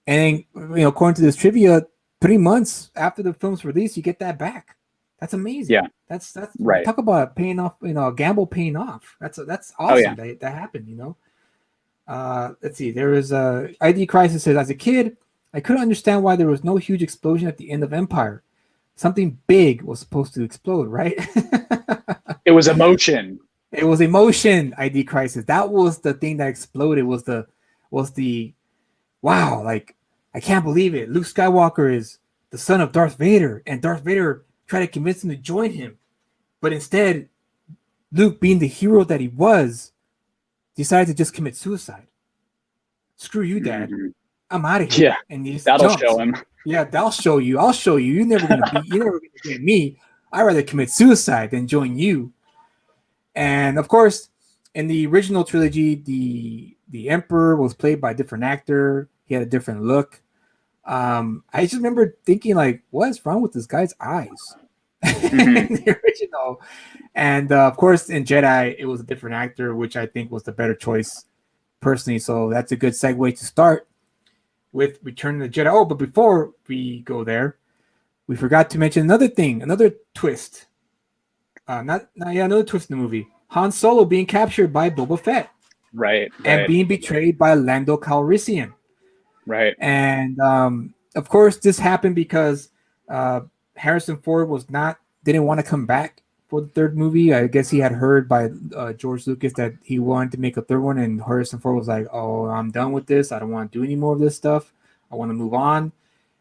And then, you know, according to this trivia, 3 months after the film's release, you get that back. That's amazing. Yeah, that's right. Talk about paying off. You know, a gamble paying off. That's awesome. Oh, yeah. That happened. You know. Let's see. There was a ID Crisis says, as a kid, I couldn't understand why there was no huge explosion at the end of Empire. Something big was supposed to explode, right?
It was emotion.
It was emotion. ID Crisis. That was the thing that exploded. Was the wow? Like, I can't believe it. Luke Skywalker is the son of Darth Vader, and Darth Vader tried to convince him to join him, but instead, Luke, being the hero that he was, decided to just commit suicide. Screw you, Dad. I'm out of here.
Yeah,
and he just
that'll
jumps.
show him.
Yeah, I'll show you. You're never gonna get me. I'd rather commit suicide than join you. And of course, in the original trilogy, the Emperor was played by a different actor. He had a different look. I just remember thinking, like, what is wrong with this guy's eyes? In the original. And of course, in Jedi, it was a different actor, which I think was the better choice personally. So that's a good segue to start with Return of the Jedi. Oh, but before we go there, we forgot to mention another thing, another twist. Another twist in the movie. Han Solo being captured by Boba Fett.
Right.
And being betrayed by Lando Calrissian.
Right.
And of course, this happened because Harrison Ford didn't want to come back for the third movie. I guess he had heard by George Lucas that he wanted to make a third one, and Harrison Ford was like, "Oh, I'm done with this. I don't want to do any more of this stuff. I want to move on."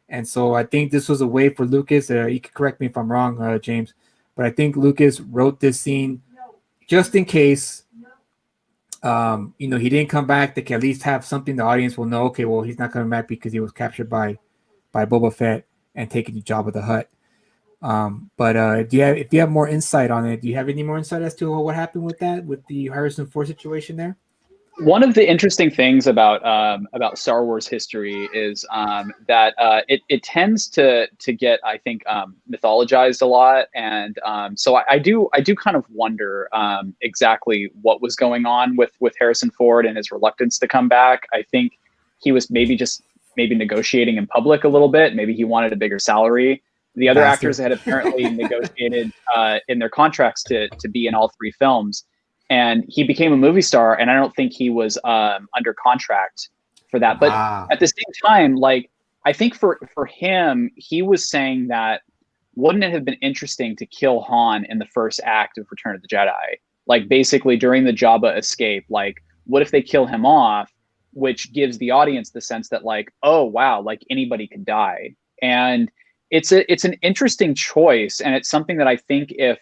And so I think this was a way for Lucas. You can correct me if I'm wrong, James, but I think Lucas wrote this scene just in case. He didn't come back. They can at least have something the audience will know. Okay, well, he's not coming back because he was captured by Boba Fett and taking the Jabba the Hutt. But if you have more insight on it, do you have any more insight as to what happened with the Harrison Ford situation there?
One of the interesting things about Star Wars history is that it tends to get, I think, mythologized a lot, and so I do kind of wonder exactly what was going on with Harrison Ford and his reluctance to come back. I think he was maybe negotiating in public a little bit. Maybe he wanted a bigger salary. The other
Bastard.
actors had apparently negotiated in their contracts to be in all three films. And he became a movie star, and I don't think he was under contract for that. But
Wow.
at the same time, like, I think for him, he was saying that wouldn't it have been interesting to kill Han in the first act of Return of the Jedi? Like, basically during the Jabba escape, like, what if they kill him off, which gives the audience the sense that, like, oh wow, like anybody could die. And it's an interesting choice, and it's something that I think if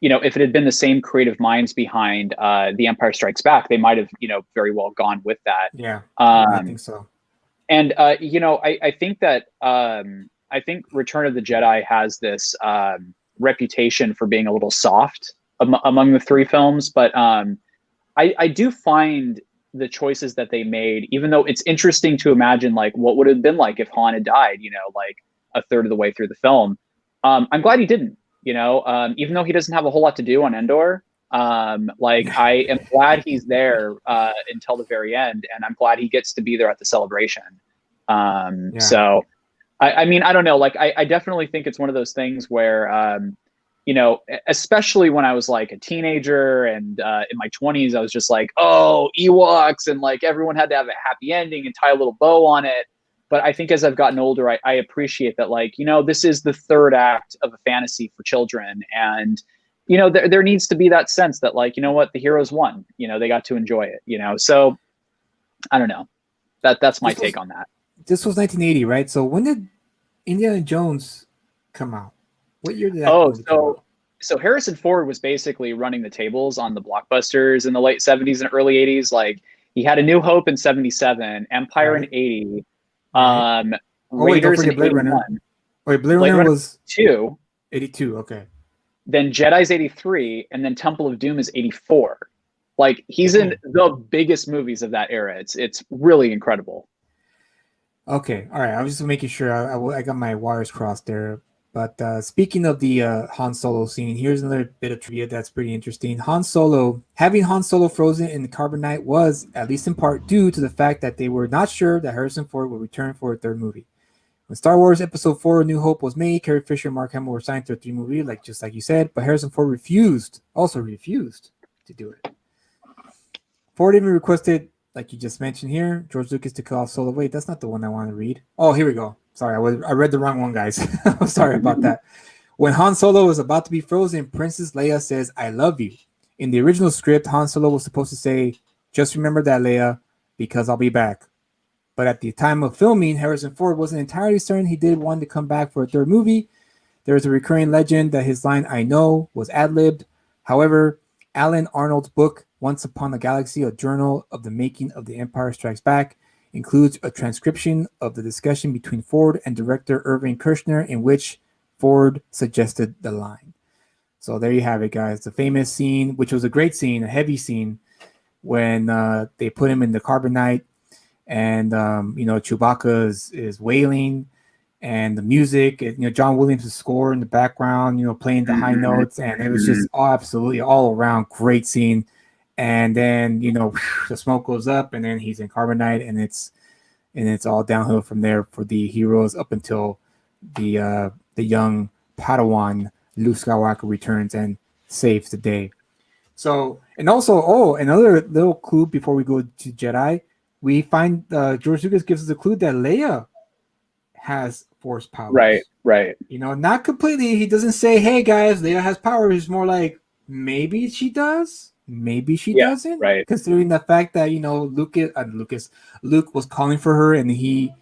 if it had been the same creative minds behind The Empire Strikes Back, they might have, very well gone with that.
Yeah, I think so.
And I think that I think Return of the Jedi has this reputation for being a little soft among the three films, but I do find the choices that they made, even though it's interesting to imagine, like, what would it have been like if Han had died, like a third of the way through the film. I'm glad he didn't. Even though he doesn't have a whole lot to do on Endor, like, I am glad he's there until the very end, and I'm glad he gets to be there at the celebration. So, I mean, I don't know. Like, I definitely think it's one of those things where, especially when I was like a teenager and in my 20s, I was just like, oh, Ewoks, and like everyone had to have a happy ending and tie a little bow on it. But I think as I've gotten older, I appreciate that, like, this is the third act of a fantasy for children. And, there needs to be that sense that, like, what, the heroes won, they got to enjoy it, so I don't know. That's my take on that.
This was 1980, right? So when did Indiana Jones come out? What year did that movie come out?
So Harrison Ford was basically running the tables on the blockbusters in the late 70s and early 80s. Like, he had A New Hope in 77, Empire in 80. Raiders in
Blade
81.
Runner. Wait, Blade Runner was
82.
Okay.
Then Jedi's 83, and then Temple of Doom is 84. Like, he's in the biggest movies of that era. It's really incredible.
Okay, all right. I was just making sure I got my wires crossed there. But speaking of the Han Solo scene, here's another bit of trivia that's pretty interesting. Having Han Solo frozen in the carbonite was, at least in part, due to the fact that they were not sure that Harrison Ford would return for a third movie. When Star Wars Episode 4: A New Hope was made, Carrie Fisher and Mark Hamill were signed to a 3-movie, just like you said, but Harrison Ford refused to do it. Ford even requested, like you just mentioned here, George Lucas to cut off Solo. Wait, that's not the one I want to read. Oh, here we go. Sorry, I read the wrong one, guys. I'm sorry about that. When Han Solo was about to be frozen, Princess Leia says, "I love you." In the original script, Han Solo was supposed to say, "Just remember that, Leia, because I'll be back." But at the time of filming, Harrison Ford wasn't entirely certain he did want to come back for a third movie. There is a recurring legend that his line, "I know," was ad-libbed. However, Alan Arnold's book, Once Upon a Galaxy, a journal of the making of The Empire Strikes Back, includes a transcription of the discussion between Ford and director Irving Kershner, in which Ford suggested the line. So there you have it, guys. The famous scene, which was a great scene, a heavy scene, when they put him in the carbonite, and Chewbacca is wailing, and the music, John Williams' score in the background, playing the high notes, and it was just absolutely all around great scene. And then the smoke goes up, and then he's in carbonite, and it's all downhill from there for the heroes up until the young Padawan Luke Skywalker returns and saves the day. So, and also, another little clue before we go to Jedi, we find George Lucas gives us a clue that Leia has Force powers.
Right.
Not completely. He doesn't say, "Hey guys, Leia has powers." It's more like, maybe she does. Maybe she doesn't,
right?
Considering the fact that Luke was calling for her, and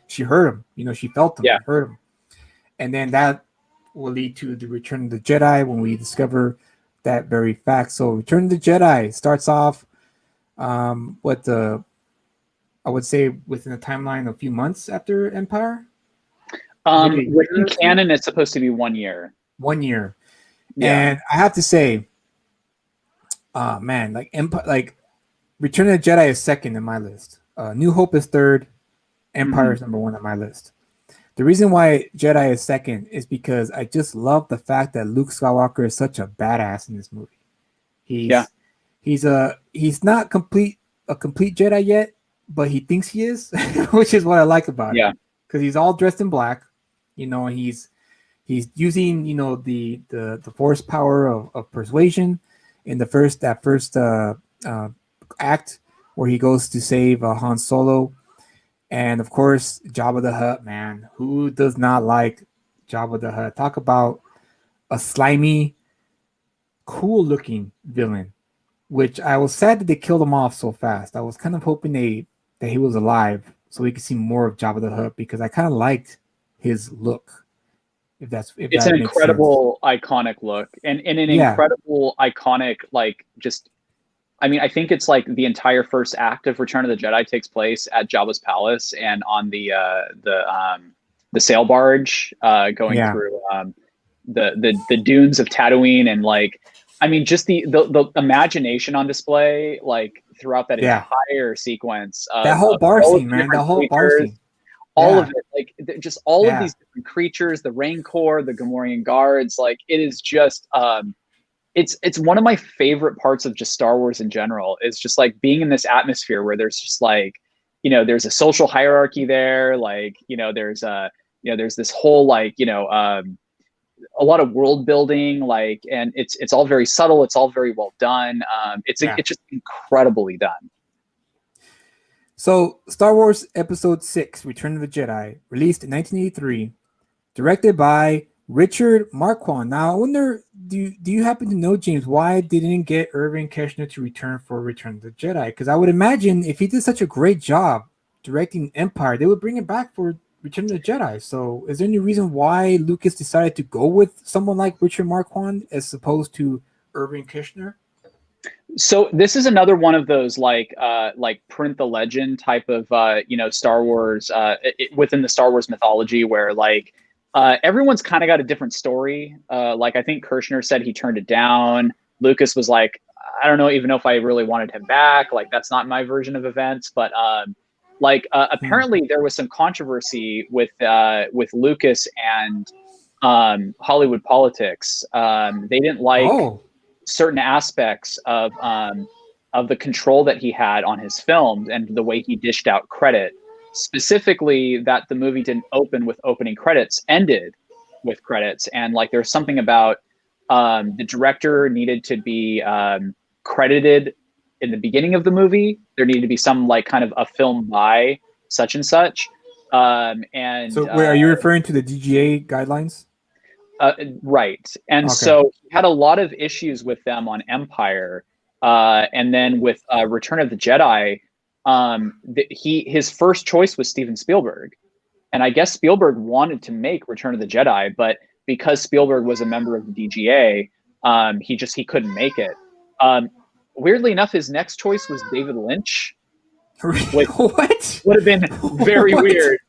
she heard him. She felt him, heard him, and then that will lead to the Return of the Jedi when we discover that very fact. So, Return of the Jedi starts off, I would say within a timeline of a few months after Empire.
Within canon, it's supposed to be 1 year.
1 year, and I have to say, man, like Empire, like Return of the Jedi is second in my list. New Hope is third. Empire is number one on my list. The reason why Jedi is second is because I just love the fact that Luke Skywalker is such a badass in this movie. He's not a complete Jedi yet, but he thinks he is, which is what I like about it. Because he's all dressed in black, and he's using the force power of persuasion in that first act where he goes to save Han Solo. And of course, Jabba the Hutt, man. Who does not like Jabba the Hutt? Talk about a slimy, cool-looking villain, which I was sad that they killed him off so fast. I was kind of hoping that he was alive so we could see more of Jabba the Hutt because I kind of liked his look.
It's an incredible, iconic look, and an incredible, iconic, I think it's like the entire first act of Return of the Jedi takes place at Jabba's palace and on the sail barge going through the dunes of Tatooine, and just the imagination on display throughout that entire sequence.
That whole bar scene, man. That whole bar scene.
All of it, just all of these different creatures, the Rancor, the Gamorrean guards. It is just. It's one of my favorite parts of just Star Wars in general. Is just being in this atmosphere where there's just there's a social hierarchy there. There's there's this whole a lot of world building. And it's all very subtle. It's all very well done. It's just incredibly done.
So Star Wars Episode 6, Return of the Jedi, released in 1983, directed by Richard Marquand. Now, I wonder, do you happen to know, James, why they didn't get Irving Kershner to return for Return of the Jedi? Because I would imagine if he did such a great job directing Empire, they would bring him back for Return of the Jedi. So is there any reason why Lucas decided to go with someone like Richard Marquand as opposed to Irving Kershner?
So this is another one of those print the legend type of Star Wars within the Star Wars mythology where everyone's kind of got a different story. I think Kershner said he turned it down. Lucas was like, I don't know even know if I really wanted him back. That's not my version of events. But apparently there was some controversy with Lucas and Hollywood politics. They didn't like certain aspects of the control that he had on his films and the way he dished out credit. Specifically that the movie didn't open with opening credits, ended with credits. And there's something about the director needed to be credited in the beginning of the movie. There needed to be some kind of a film by such and such. And
so wait, are you referring to the DGA guidelines?
Right. And so he had a lot of issues with them on Empire. And then with Return of the Jedi, his first choice was Steven Spielberg, and I guess Spielberg wanted to make Return of the Jedi, but because Spielberg was a member of the DGA, he couldn't make it. Weirdly enough, his next choice was David Lynch.
What
would have been very weird.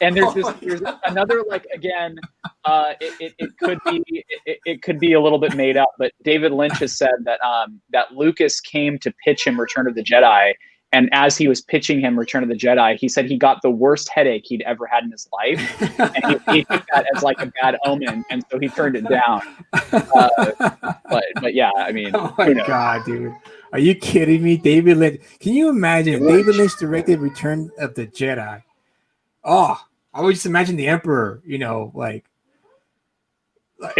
And there's another again, it could be a little bit made up, but David Lynch has said that Lucas came to pitch him Return of the Jedi. And as he was pitching him Return of the Jedi, he said he got the worst headache he'd ever had in his life. And he took that as a bad omen. And so he turned it down. But yeah, I mean.
Oh my God, dude. Are you kidding me? David Lynch. Can you imagine David Lynch directed Return of the Jedi? Oh, I would just imagine the Emperor,
it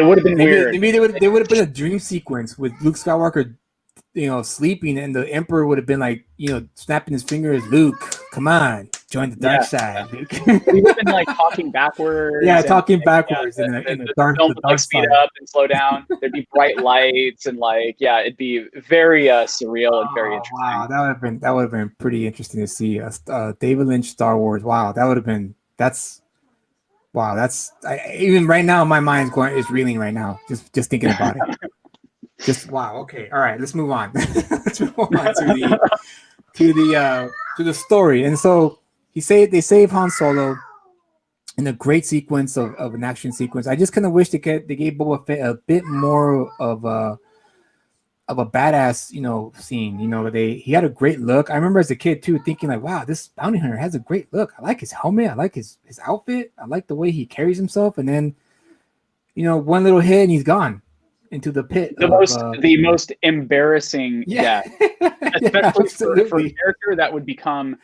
would have been weird.
Maybe there would have been a dream sequence with Luke Skywalker sleeping, and the Emperor would have been snapping his fingers, Luke, come on, join the dark side. Luke.
He would have been talking backwards.
Yeah, talking backwards in the dark,
film
the dark
speed
side.
up and slow down. There'd be bright lights and it'd be very surreal and very interesting.
Wow, that would have been pretty interesting to see. David Lynch Star Wars. Wow, that would have been even right now my mind's is reeling right now just thinking about it. Just wow. Okay. All right. Let's move on. Let's move on to the story. And so they save Han Solo in a great sequence of an action sequence. I just kind of wish they gave Boba Fett a bit more of of a badass, scene. He had a great look. I remember as a kid too thinking like, wow, this bounty hunter has a great look. I like his helmet. I like his outfit. I like the way he carries himself. And then, one little hit and he's gone into the pit.
The most embarrassing
yeah.
especially for a character that would become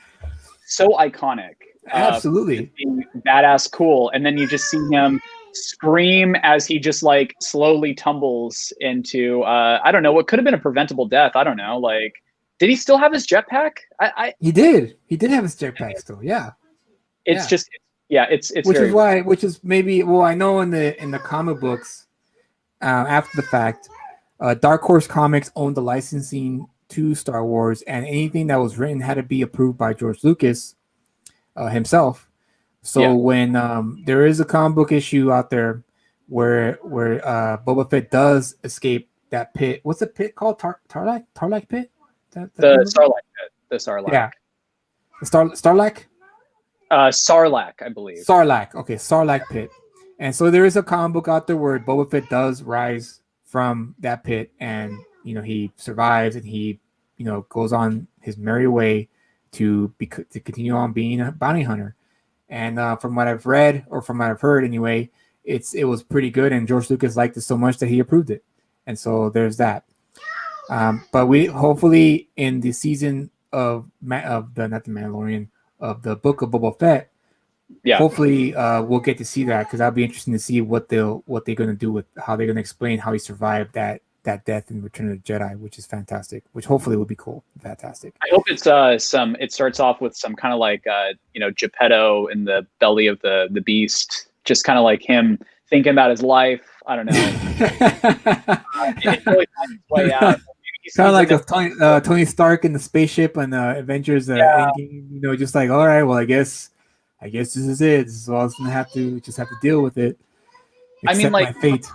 so iconic.
Absolutely.
Being badass cool. And then you just see him scream as he just like slowly tumbles into I don't know, what could have been a preventable death. I don't know. Like, did he still have his jetpack?
He did have his jetpack still. Yeah.
It's just it's
which is maybe, well, I know in the comic books, after the fact, Dark Horse Comics owned the licensing to Star Wars, and anything that was written had to be approved by George Lucas himself. So when there is a comic book issue out there where Boba Fett does escape that pit. What's the pit called? Tarlac pit?
The Sarlacc pit. The Sarlacc.
Yeah. The Sarlacc?
Sarlacc, I believe.
Sarlacc. Okay, Sarlacc pit. And so there is a comic book out there where Boba Fett does rise from that pit, and he survives, and he goes on his merry way to continue on being a bounty hunter. And from what I've read, or from what I've heard anyway, it was pretty good, and George Lucas liked it so much that he approved it. And so there's that. But we hopefully in the season of not the Mandalorian, of the Book of Boba Fett, hopefully we'll get to see that, because that'll be interesting to see what they're going to do with how they're going to explain how he survived that death in Return of the Jedi, which is fantastic. Which hopefully will be cool, fantastic.
I hope it's it starts off with some kind of like Geppetto in the belly of the beast, just kind of like him thinking about his life. I don't know. It really finds its way out.
Kind of like a Tony Stark in the spaceship and Avengers Endgame, just like, all right, well, I guess this is it. This is all I was gonna have to deal with it. Accept my fate.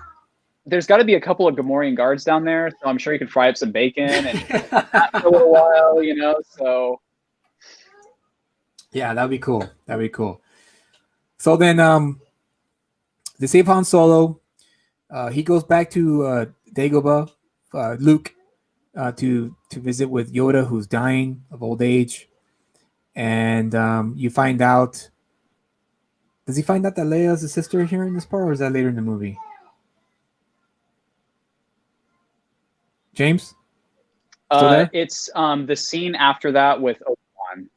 There's got to be a couple of Gamorrean guards down there, so I'm sure you could fry up some bacon and for a little while, So
yeah, that'd be cool. So then, they save Han Solo. He goes back to Dagobah, Luke, to visit with Yoda, who's dying of old age, and you find out. Does he find out that Leia is his sister here in this part, or is that later in the movie? James?
It's the scene after that with Obi-Wan.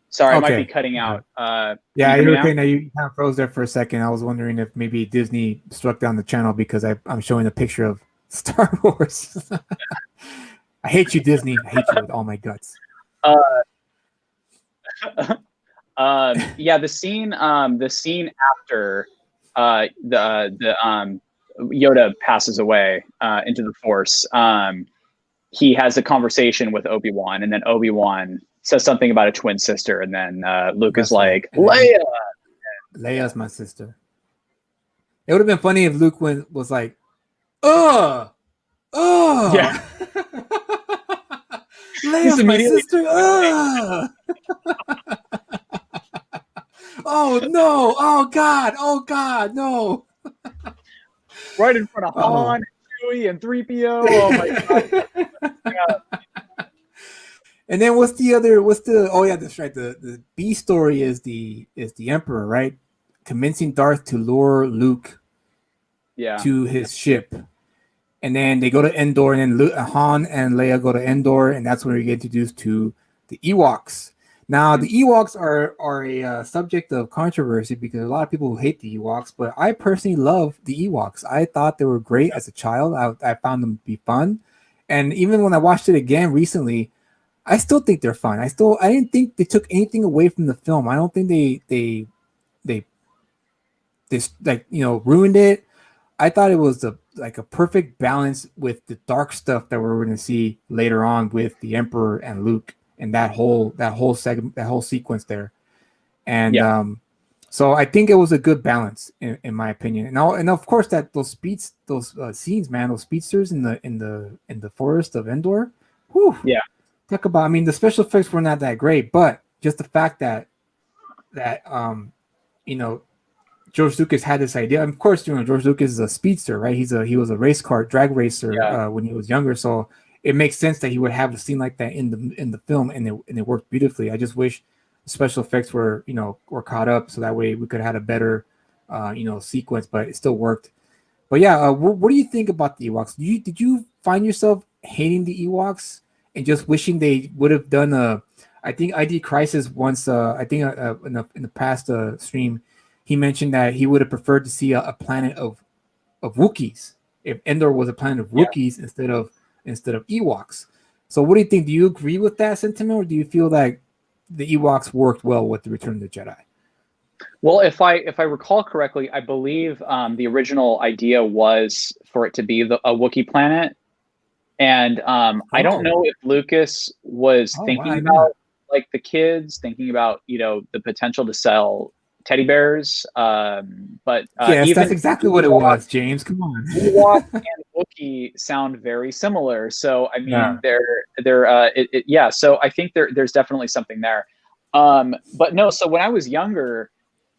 Sorry,
okay.
I might be cutting out.
Yeah, you're okay now. You kind of froze there for a second. I was wondering if maybe Disney struck down the channel because I'm showing a picture of Star Wars. I hate you, Disney. I hate you with all my guts.
The scene after the Yoda passes away into the Force. He has a conversation with Obi-Wan, and then Obi-Wan says something about a twin sister, and then Luke is like, Leia!
Leia's my sister. It would have been funny if Luke was like, yeah. Leia's my sister. Oh no! Oh God! No!
Right in front of Han, and Chewie, and 3PO. Oh my God!
And then that's right. The B story is the Emperor, right? Convincing Darth to lure Luke to his ship. And then they go to Endor, and then Han and Leia go to Endor, and that's when we get introduced to the Ewoks. Now, the Ewoks are a subject of controversy because a lot of people who hate the Ewoks, but I personally love the Ewoks. I thought they were great as a child. I found them to be fun. And even when I watched it again recently, I still think they're fun. I didn't think they took anything away from the film. I don't think they ruined it. I thought it was a perfect balance with the dark stuff that we're going to see later on with the Emperor and Luke and that whole segment, that whole sequence there. And so I think it was a good balance in my opinion. And of course that those scenes, man, those speedsters in the forest of Endor. Whew,
yeah.
Talk about, I mean, the special effects were not that great, but just the fact that George Lucas had this idea. Of course, George Lucas is a speedster, right? He was a race car drag racer when he was younger, so it makes sense that he would have a scene like that in the film, and it worked beautifully. I just wish the special effects were caught up, so that way we could have had a better sequence, but it still worked. But yeah, what do you think about the Ewoks? Did you find yourself hating the Ewoks and just wishing they would have done a? I think ID Crisis once. I think in the past stream, he mentioned that he would have preferred to see a planet of Wookiees, if Endor was a planet of Wookiees instead of Ewoks. So what do you think? Do you agree with that sentiment, or do you feel like the Ewoks worked well with the Return of the Jedi?
Well, if I recall correctly, I believe the original idea was for it to be a Wookiee planet, and I don't know if Lucas was thinking about like the kids, thinking about the potential to sell teddy bears, but
yes, that's exactly what it was, James. Come on.
Ewok and Wookiee sound very similar, so I mean so I think there's definitely something there. But no, so when I was younger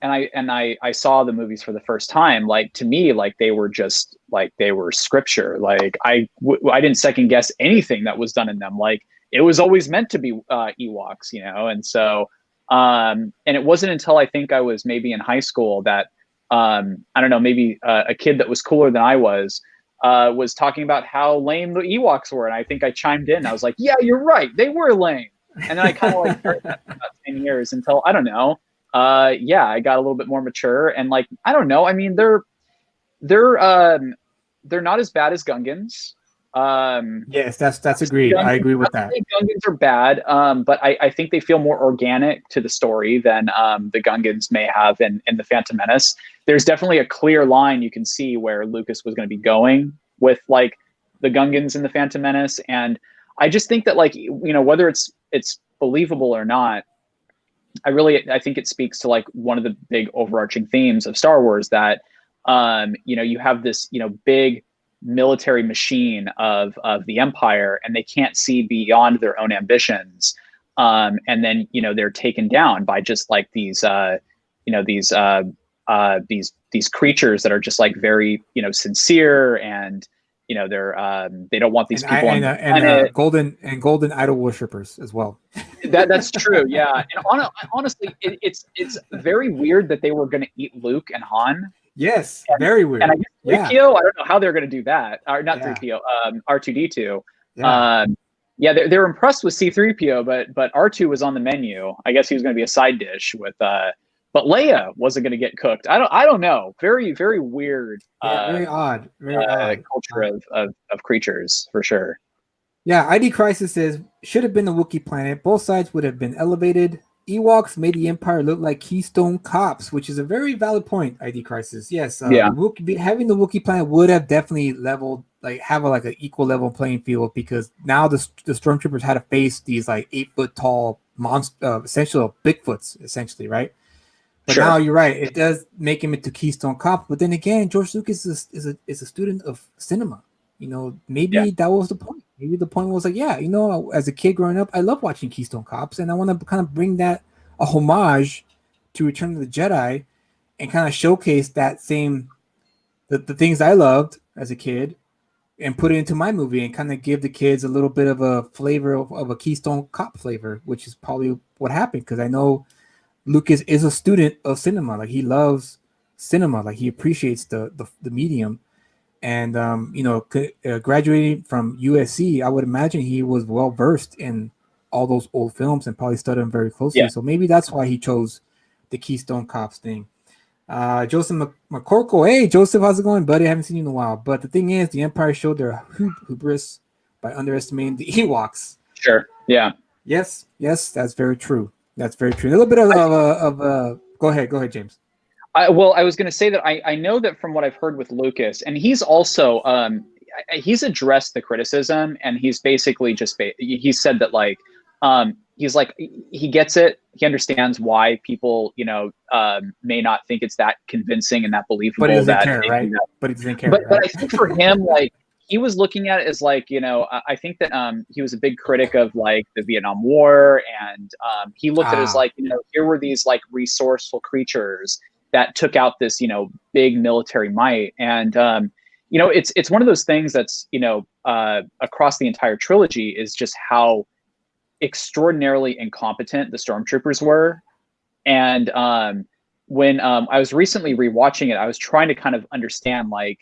and I saw the movies for the first time, like to me, like they were just like they were scripture. Like I didn't second guess anything that was done in them. Like it was always meant to be Ewoks, and so and it wasn't until I think I was maybe in high school that I don't know, maybe a kid that was cooler than I was talking about how lame the Ewoks were, and I think I chimed in. I was like, "Yeah, you're right, they were lame." And then I kind of like heard that for about 10 years until I don't know. I got a little bit more mature, and like I don't know. I mean, they're not as bad as Gungans.
Yes, that's agreed. I agree with that.
Gungans are bad, but I think they feel more organic to the story than the Gungans may have in the Phantom Menace. There's definitely a clear line you can see where Lucas was going to be going with like the Gungans in the Phantom Menace, and I just think that like whether it's believable or not, I think it speaks to like one of the big overarching themes of Star Wars that you have this big military machine of the Empire, and they can't see beyond their own ambitions, and then they're taken down by just like these creatures that are just like very sincere, and they don't want these people on the planet.
golden idol worshippers as well.
That's true, yeah. And honestly, it's very weird that they were going to eat Luke and Han.
Yes, very weird.
And I guess 3PO, I don't know how they're going to do that. Or not 3PO, R2D2. They're impressed with C3PO, but R2 was on the menu. I guess he was going to be a side dish with. But Leia wasn't going to get cooked. I don't know. Very very weird.
Very odd. Very odd
culture of creatures for sure.
Yeah, ID Crisis says should have been a Wookiee planet. Both sides would have been elevated. Ewoks made the Empire look like Keystone Cops, which is a very valid point. ID Crisis, yes. Having the Wookiee planet would have definitely leveled, like have an equal level playing field, because now the stormtroopers had to face these like 8-foot tall monster, essentially Bigfoots, essentially, right? But now you're right; it does make him into Keystone Cop. But then again, George Lucas is a student of cinema. Maybe that was the point. Maybe the point was like, as a kid growing up, I love watching Keystone Cops, and I want to kind of bring that a homage to Return of the Jedi, and kind of showcase that same the things I loved as a kid, and put it into my movie, and kind of give the kids a little bit of a flavor of a Keystone Cop flavor, which is probably what happened, because I know Lucas is a student of cinema. Like he loves cinema. Like he appreciates the medium. And graduating from USC, I would imagine he was well versed in all those old films and probably studied them very closely. So maybe that's why he chose the Keystone Cops thing. Joseph McCorkle, hey Joseph, how's it going, buddy? I haven't seen you in a while. But the thing is, the Empire showed their hubris by underestimating the Ewoks.
Sure. Yeah.
Yes, that's very true. That's very true. A little bit of go ahead, James.
I was going to say that I know that from what I've heard with Lucas, and he's also he's addressed the criticism, and he's basically he said that like he's like he gets it, he understands why people may not think it's that convincing and that believable.
But he doesn't care, right? But he doesn't care.
But I think for him, like he was looking at it as like I think that he was a big critic of like the Vietnam War, and he looked at it as like here were these like resourceful creatures. that took out this, big military might. And it's one of those things that's across the entire trilogy is just how extraordinarily incompetent the stormtroopers were. And when I was recently rewatching it, I was trying to kind of understand like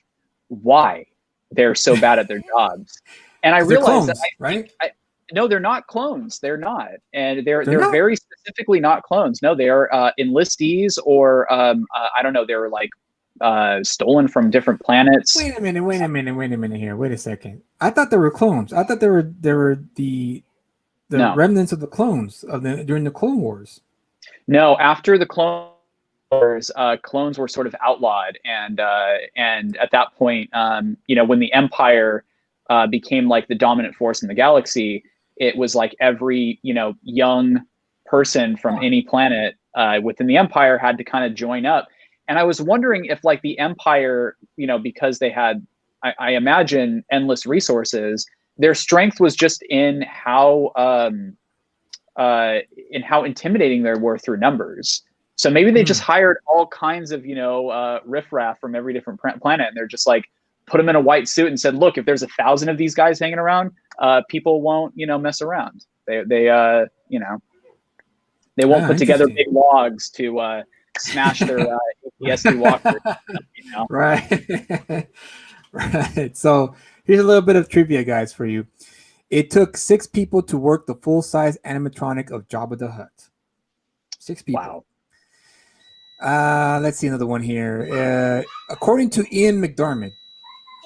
why they're so bad at their jobs. And I realized
clones,
that
right?
No, they're not clones. They're not, and they're
not?
very specifically not clones. No, they're enlistees, or I don't know. They're like stolen from different planets.
Wait a minute here. Wait a second. I thought they were clones. I thought they were the
No.
remnants of the clones during the Clone Wars.
No, after the Clone Wars, clones were sort of outlawed, and at that point, when the Empire became like the dominant force in the galaxy, it was like every young person from any planet within the Empire had to kind of join up. And I was wondering if like the Empire, because they had, I imagine, endless resources, their strength was just in how intimidating they were through numbers. So maybe they just hired all kinds of riffraff from every different planet, and they're just like put them in a white suit and said, look, if there's 1,000 of these guys hanging around, people won't mess around. They won't put together big logs to smash their APSD walker.
Right. Right. So here's a little bit of trivia, guys, for you. It took 6 people to work the full-size animatronic of Jabba the Hutt. 6 people.
Wow.
Let's see another one here. According to Ian McDiarmid,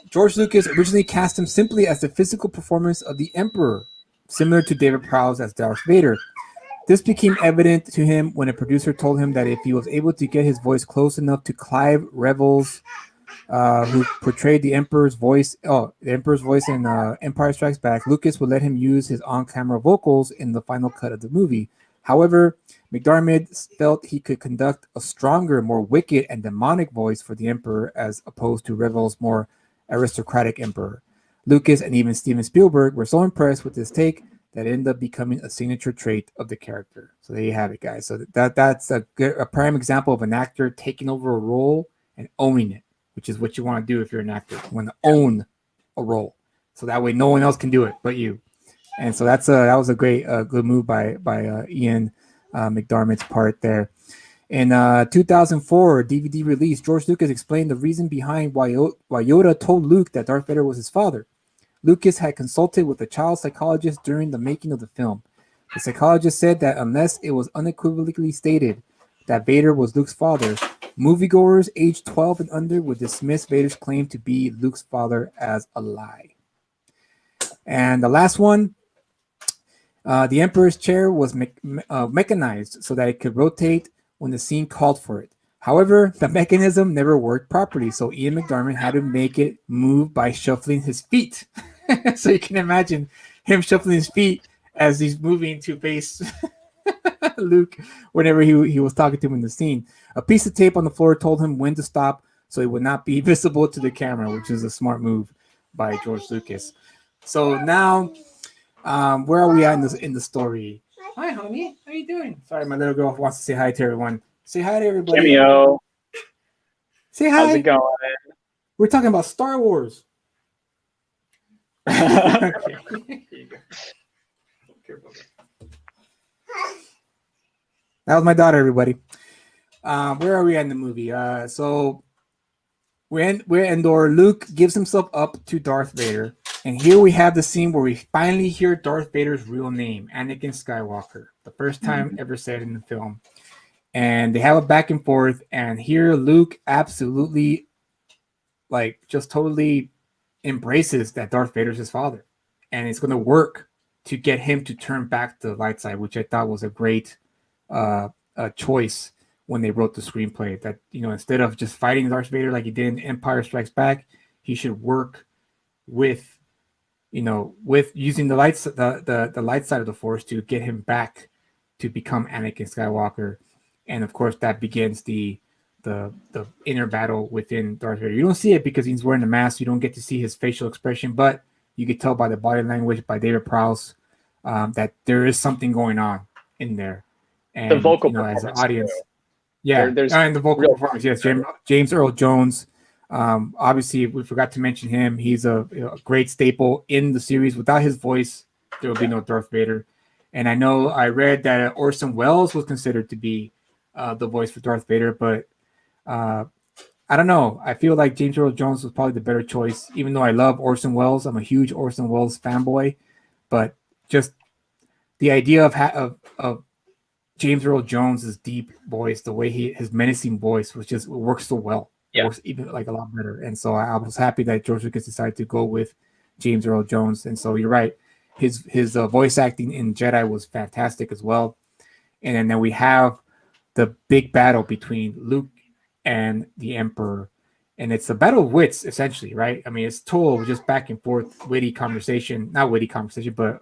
George Lucas originally cast him simply as the physical performance of the Emperor, similar to David Prowse as Darth Vader. This became evident to him when a producer told him that if he was able to get his voice close enough to Clive Revels, who portrayed the Emperor's voice in Empire Strikes Back, Lucas would let him use his on-camera vocals in the final cut of the movie. However, McDiarmid felt he could conduct a stronger, more wicked and demonic voice for the Emperor as opposed to Revels' more aristocratic Emperor. Lucas and even Steven Spielberg were so impressed with this take that it ended up becoming a signature trait of the character. So there you have it, guys. So that's a prime example of an actor taking over a role and owning it, which is what you want to do if you're an actor. You want to own a role, so that way no one else can do it but you. And so that was a great good move by Ian McDiarmid's part there. In 2004 DVD release, George Lucas explained the reason behind why Yoda told Luke that Darth Vader was his father. Lucas had consulted with a child psychologist during the making of the film. The psychologist said that unless it was unequivocally stated that Vader was Luke's father, moviegoers aged 12 and under would dismiss Vader's claim to be Luke's father as a lie. And the last one, the Emperor's chair was mechanized so that it could rotate when the scene called for it. However, the mechanism never worked properly, so Ian McDiarmid had to make it move by shuffling his feet. So you can imagine him shuffling his feet as he's moving to face Luke whenever he was talking to him in the scene. A piece of tape on the floor told him when to stop so it would not be visible to the camera, which is a smart move by George Lucas. So now, where are we at in the story? Hi, honey. How you doing? Sorry, my little girl wants to say hi to everyone. Say hi to everybody.
Cameo.
Say hi.
How's it going?
We're talking about Star Wars. Okay. Here you go. That was my daughter, everybody. Where are we in the movie? So we're Endor. Luke gives himself up to Darth Vader. And here we have the scene where we finally hear Darth Vader's real name, Anakin Skywalker, the first time ever said in the film. And they have a back and forth, and here Luke absolutely, just totally embraces that Darth Vader's his father. And it's going to work to get him to turn back to the light side, which I thought was a great choice when they wrote the screenplay. That, instead of just fighting Darth Vader like he did in Empire Strikes Back, he should work with using the light side of the Force to get him back to become Anakin Skywalker. And of course, that begins the inner battle within Darth Vader. You don't see it because he's wearing a mask. You don't get to see his facial expression, but you can tell by the body language by David Prowse that there is something going on in there. And
the vocal
as an
performance
audience,
too.
Yeah,
there's
and the vocal
real
performance. Yes, James Earl Jones. Obviously, we forgot to mention him. He's a great staple in the series. Without his voice, there would be no Darth Vader. And I know I read that Orson Welles was considered to be the voice for Darth Vader, but I don't know. I feel like James Earl Jones was probably the better choice, even though I love Orson Welles. I'm a huge Orson Welles fanboy, but just the idea of James Earl Jones's deep voice, the way his menacing voice was just, it works so well. It
Yeah.
works even like a lot better. And so I was happy that George Lucas decided to go with James Earl Jones. And so you're right, his voice acting in Jedi was fantastic as well. And then we have the big battle between Luke and the Emperor, and it's a battle of wits essentially, right? I mean, it's total just back and forth, witty conversation, not witty conversation, but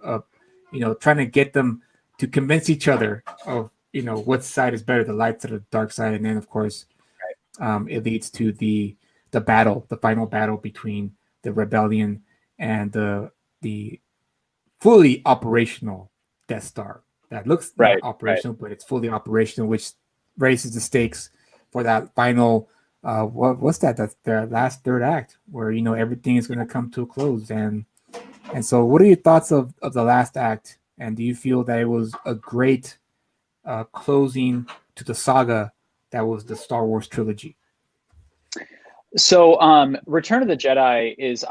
trying to get them to convince each other of what side is better, the light side or the dark side. And then of course it leads to the battle, the final battle between the rebellion and the fully operational Death Star that looks not operational, but it's fully operational, which raises the stakes for that final what's that? That's the last third act where everything is going to come to a close. And so what are your thoughts of the last act, and do you feel that it was a great closing to the saga that was the Star Wars trilogy?
So Return of the Jedi is,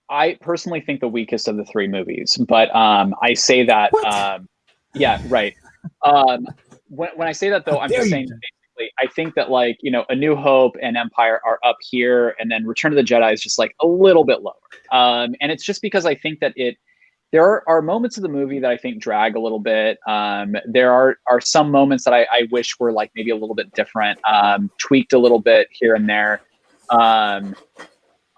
I personally think the weakest of the three movies, but I say that yeah, right. When I say that though, I'm just saying basically I think that A New Hope and Empire are up here, and then Return of the Jedi is just like a little bit lower. And it's just because I think that there are moments of the movie that I think drag a little bit. There are some moments that I wish were like maybe a little bit different, tweaked a little bit here and there.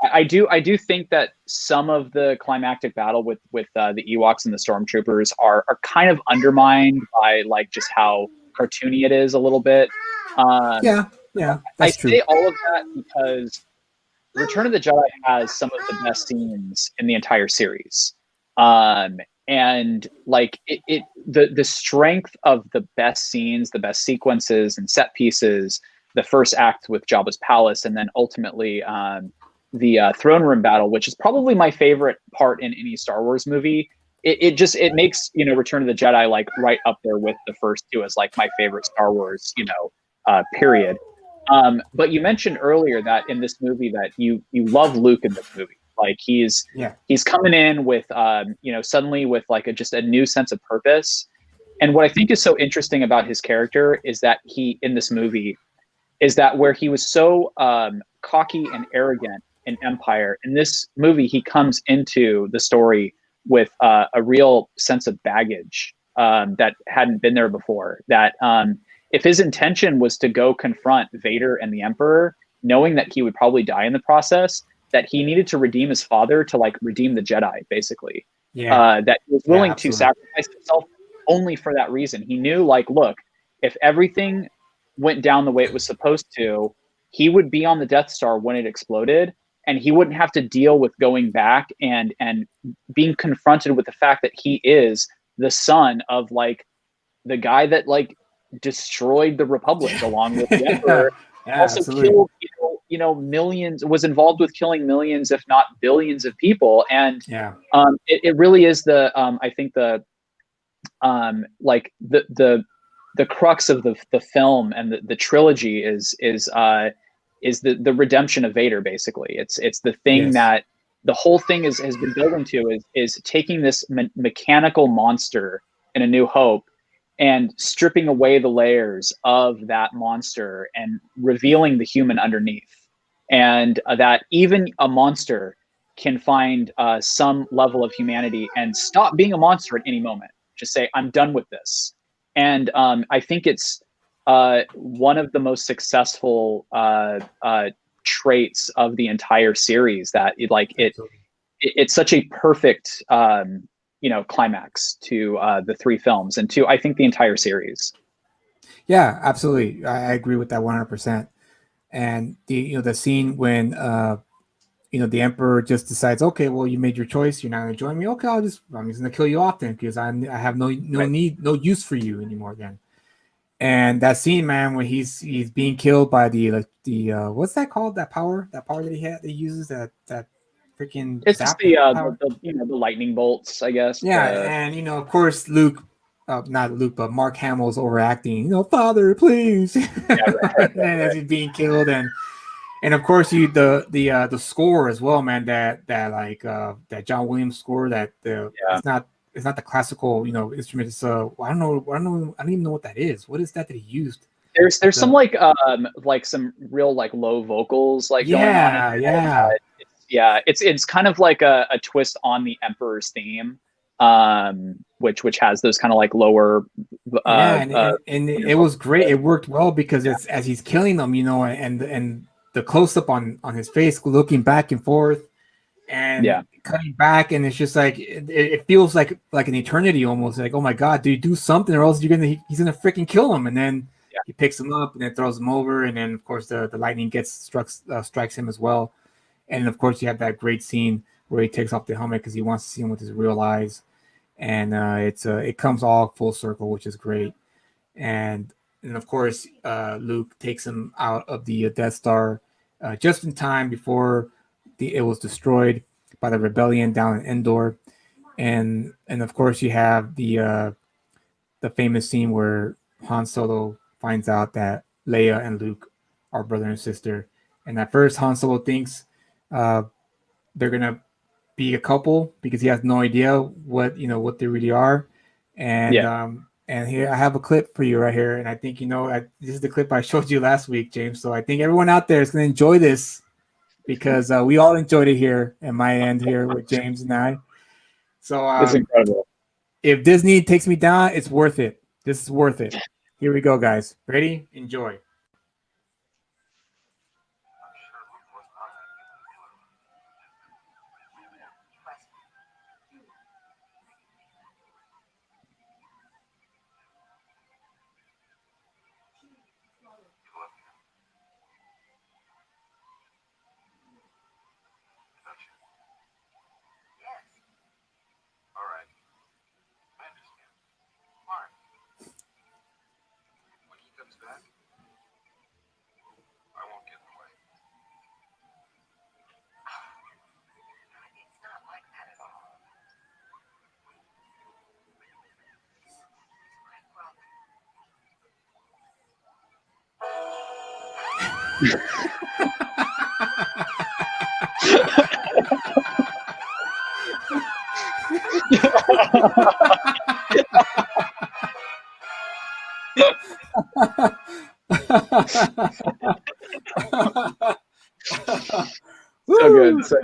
I do think that some of the climactic battle with the Ewoks and the Stormtroopers are kind of undermined by just how cartoony it is a little bit.
Yeah, that's true.
I say all of that because Return of the Jedi has some of the best scenes in the entire series. And the strength of the best scenes, the best sequences and set pieces, the first act with Jabba's palace, and then ultimately the throne room battle, which is probably my favorite part in any Star Wars movie. It makes Return of the Jedi right up there with the first two as my favorite Star Wars period. But you mentioned earlier that in this movie that you love Luke in this movie. He's coming in with suddenly with just a new sense of purpose. And what I think is so interesting about his character is that he in this movie is that where he was so cocky and arrogant in Empire, in this movie he comes into the story with a real sense of baggage that hadn't been there before. That if his intention was to go confront Vader and the Emperor, knowing that he would probably die in the process, that he needed to redeem his father to redeem the Jedi, basically. That he was willing to sacrifice himself only for that reason. He knew, look, if everything went down the way it was supposed to, he would be on the Death Star when it exploded, and he wouldn't have to deal with going back and being confronted with the fact that he is the son of the guy that destroyed the Republic along with the Emperor. Also
absolutely.
killed millions, was involved with killing millions if not billions of people. And it really is the I think the the crux of the film and the trilogy is the redemption of Vader. Basically, it's the thing that the whole thing has been building to is taking this mechanical monster in A New Hope and stripping away the layers of that monster and revealing the human underneath, and that even a monster can find some level of humanity and stop being a monster at any moment. Just say, I'm done with this. And I think it's one of the most successful traits of the entire series, that it's such a perfect climax to the three films and to, I think, the entire series.
Yeah, absolutely. I agree with that 100%. And the scene when the Emperor just decides, okay, well, you made your choice, you're not going to join me. Okay, I'm just going to kill you off then, because I have no need, no use for you anymore then. And that scene, man, where he's being killed by the what's that called? That power that he uses that freaking
It's just
zap
the
power.
the lightning bolts, I guess.
Yeah, and of course Luke, not Luke, but Mark Hamill's overacting. Father, please. And as he's being killed, and of course you the score as well, man. That like that John Williams score that it's not the classical instrument. It's I don't even know what that is. What is that he used?
There's some like some real like low vocals like going on. It's kind of like a twist on the Emperor's theme, which has those kind of like lower.
And it was great. It worked well because it's as he's killing them, and the close up on his face, looking back and forth, and cutting back, and it's just like it feels like an eternity almost. Like, oh my god, dude, do something, or else he's gonna freaking kill him. And then he picks him up and then throws him over, and then of course the lightning strikes him as well. And of course you have that great scene where he takes off the helmet because he wants to see him with his real eyes, and it comes all full circle, which is great. And of course Luke takes him out of the Death Star just in time before it was destroyed by the rebellion down in Endor. And of course you have the famous scene where Han Solo finds out that Leia and Luke are brother and sister. And at first Han Solo thinks they're gonna be a couple because he has no idea what they really are. And here I have a clip for you right here, and I think this is the clip I showed you last week, James. So I think everyone out there is going to enjoy this because we all enjoyed it here at my end here with James and I. So
it's incredible.
If Disney takes me down, it's worth it. This is worth it. Here we go, guys. Ready? Enjoy.
So good. So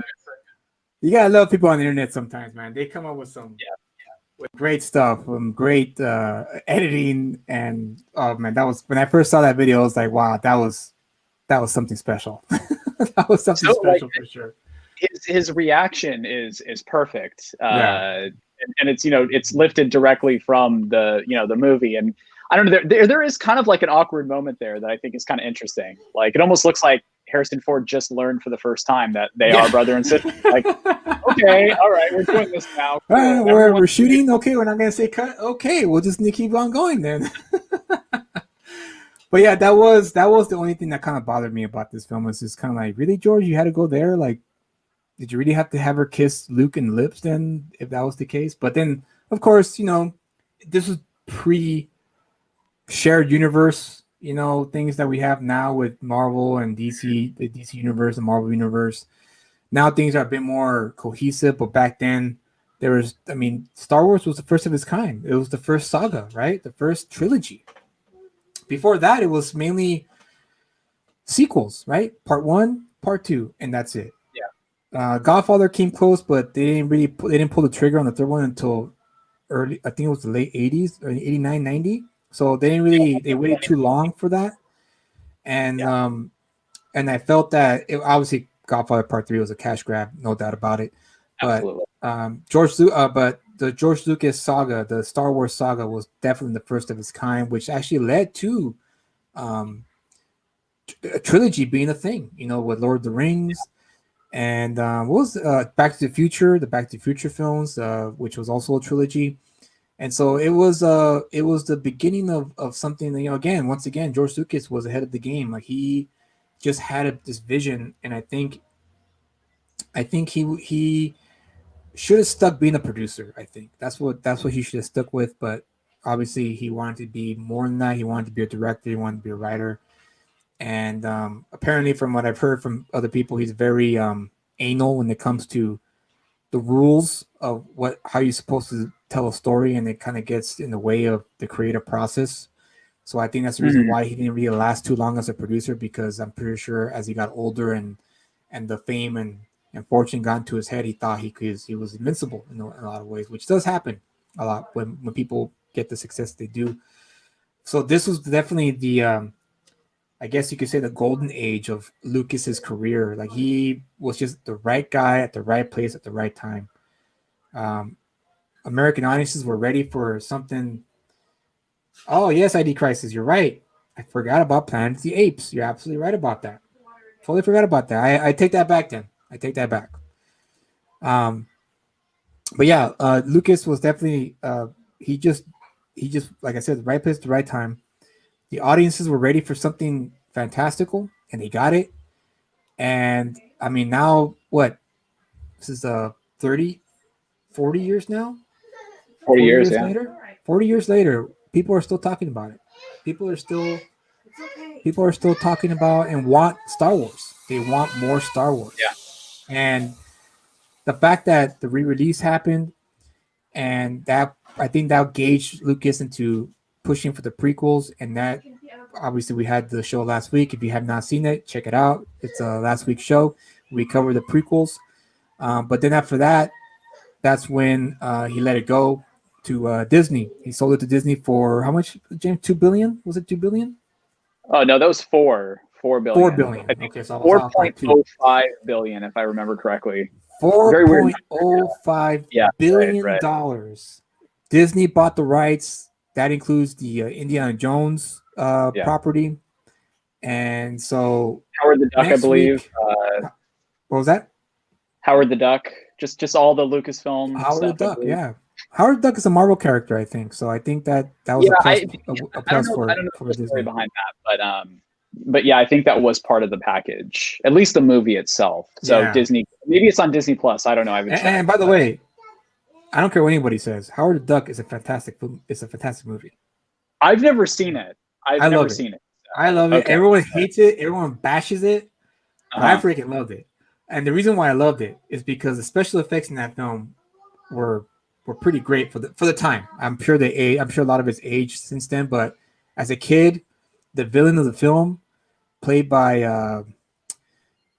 you gotta love people on the internet sometimes, man. They come up with with great stuff, great editing, and oh man, that was when I first saw that video. I was like, wow, that was something special. That was something special for sure.
His reaction is perfect, and it's it's lifted directly from the the movie. And I don't know, there is kind of like an awkward moment there that I think is kind of interesting. Like it almost looks like Harrison Ford just learned for the first time that they are brother and sister. Like, okay, all right, we're doing this now.
All right, we're shooting. Okay, we're not gonna say cut. Okay, we'll just keep on going then. But yeah, that was the only thing that kind of bothered me about this film. Was just kind of like, really, George, you had to go there? Like, did you really have to have her kiss Luke in the lips then, if that was the case? But then, of course, this was pre-shared universe, things that we have now with Marvel and DC, the DC universe and Marvel universe. Now things are a bit more cohesive, but back then Star Wars was the first of its kind. It was the first saga, right? The first trilogy. Before that, it was mainly sequels, right? Part 1, Part 2, and that's it. Godfather came close, but they didn't pull the trigger on the third one until early. I think it was the late 80s, or 89, 90. So they waited too long for that. And I felt that obviously Godfather Part 3 was a cash grab, no doubt about it. But the George Lucas saga, the Star Wars saga, was definitely the first of its kind, which actually led to a trilogy being a thing, with Lord of the Rings. And what was Back to the Future, the Back to the Future films, which was also a trilogy. And so it was the beginning of something that, again, once again, George Lucas was ahead of the game. Like, he just had this vision, and I think he should have stuck being a producer. I think that's what he should have stuck with. But obviously, he wanted to be more than that. He wanted to be a director. He wanted to be a writer. And apparently, from what I've heard from other people, he's very anal when it comes to the rules of how you're supposed to tell a story, and it kind of gets in the way of the creative process. So I think that's the reason why he didn't really last too long as a producer, because I'm pretty sure as he got older and the fame and fortune got into his head, he thought he was invincible in a lot of ways, which does happen a lot when people get the success they do. So this was definitely the I guess you could say the golden age of Lucas's career. Like, he was just the right guy at the right place at the right time. American audiences were ready for something. Oh yes, ID Crisis. You're right. I forgot about Planet of the Apes. You're absolutely right about that. Totally forgot about that. I take that back then. I take that back. But yeah, Lucas was definitely he just like I said, the right place at the right time. The audiences were ready for something fantastical, and they got it. And I mean, now what? This is 30, 40 years now.
40 years, yeah.
later. 40 years later, people are still talking about it. People are still talking about and want Star Wars. They want more Star Wars.
Yeah.
And the fact that the re-release happened, and that, I think that gauged Lucas into pushing for the prequels, and that obviously we had the show last week. If you have not seen it, check it out. It's a last week's show. We covered the prequels, but then after that, that's when he let it go to Disney. He sold it to Disney for how much, James? 2 billion? Was it 2 billion?
Oh no, that was 4 billion.
4 billion.
I think
Okay, so I was off by 2.
4.05 billion, if I remember correctly.
Four
Very weird.
point five
Yeah,
billion
right.
dollars. Disney bought the rights. That includes the Indiana Jones property, and so
Howard the Duck, I believe.
What was that?
Howard the Duck. Just all the Lucasfilm
Howard
stuff.
the Duck, yeah. Howard the Duck is a Marvel character, I think. So I think that was a plus
I don't know
for
the
Disney.
story behind that, but yeah, I think that was part of the package, at least the movie itself. So
Yeah.
Disney, maybe it's on Disney Plus. I don't know. I haven't checked.
And by the way, I don't care what anybody says. Howard the Duck is a fantastic movie.
I've never seen it. I've never seen it.
I love it.
Okay.
Everyone hates it. Everyone bashes it. But I
Uh-huh.
freaking loved it. And the reason why I loved it is because the special effects in that film were pretty great for the time. I'm sure a lot of it's aged since then, but as a kid, the villain of the film, played by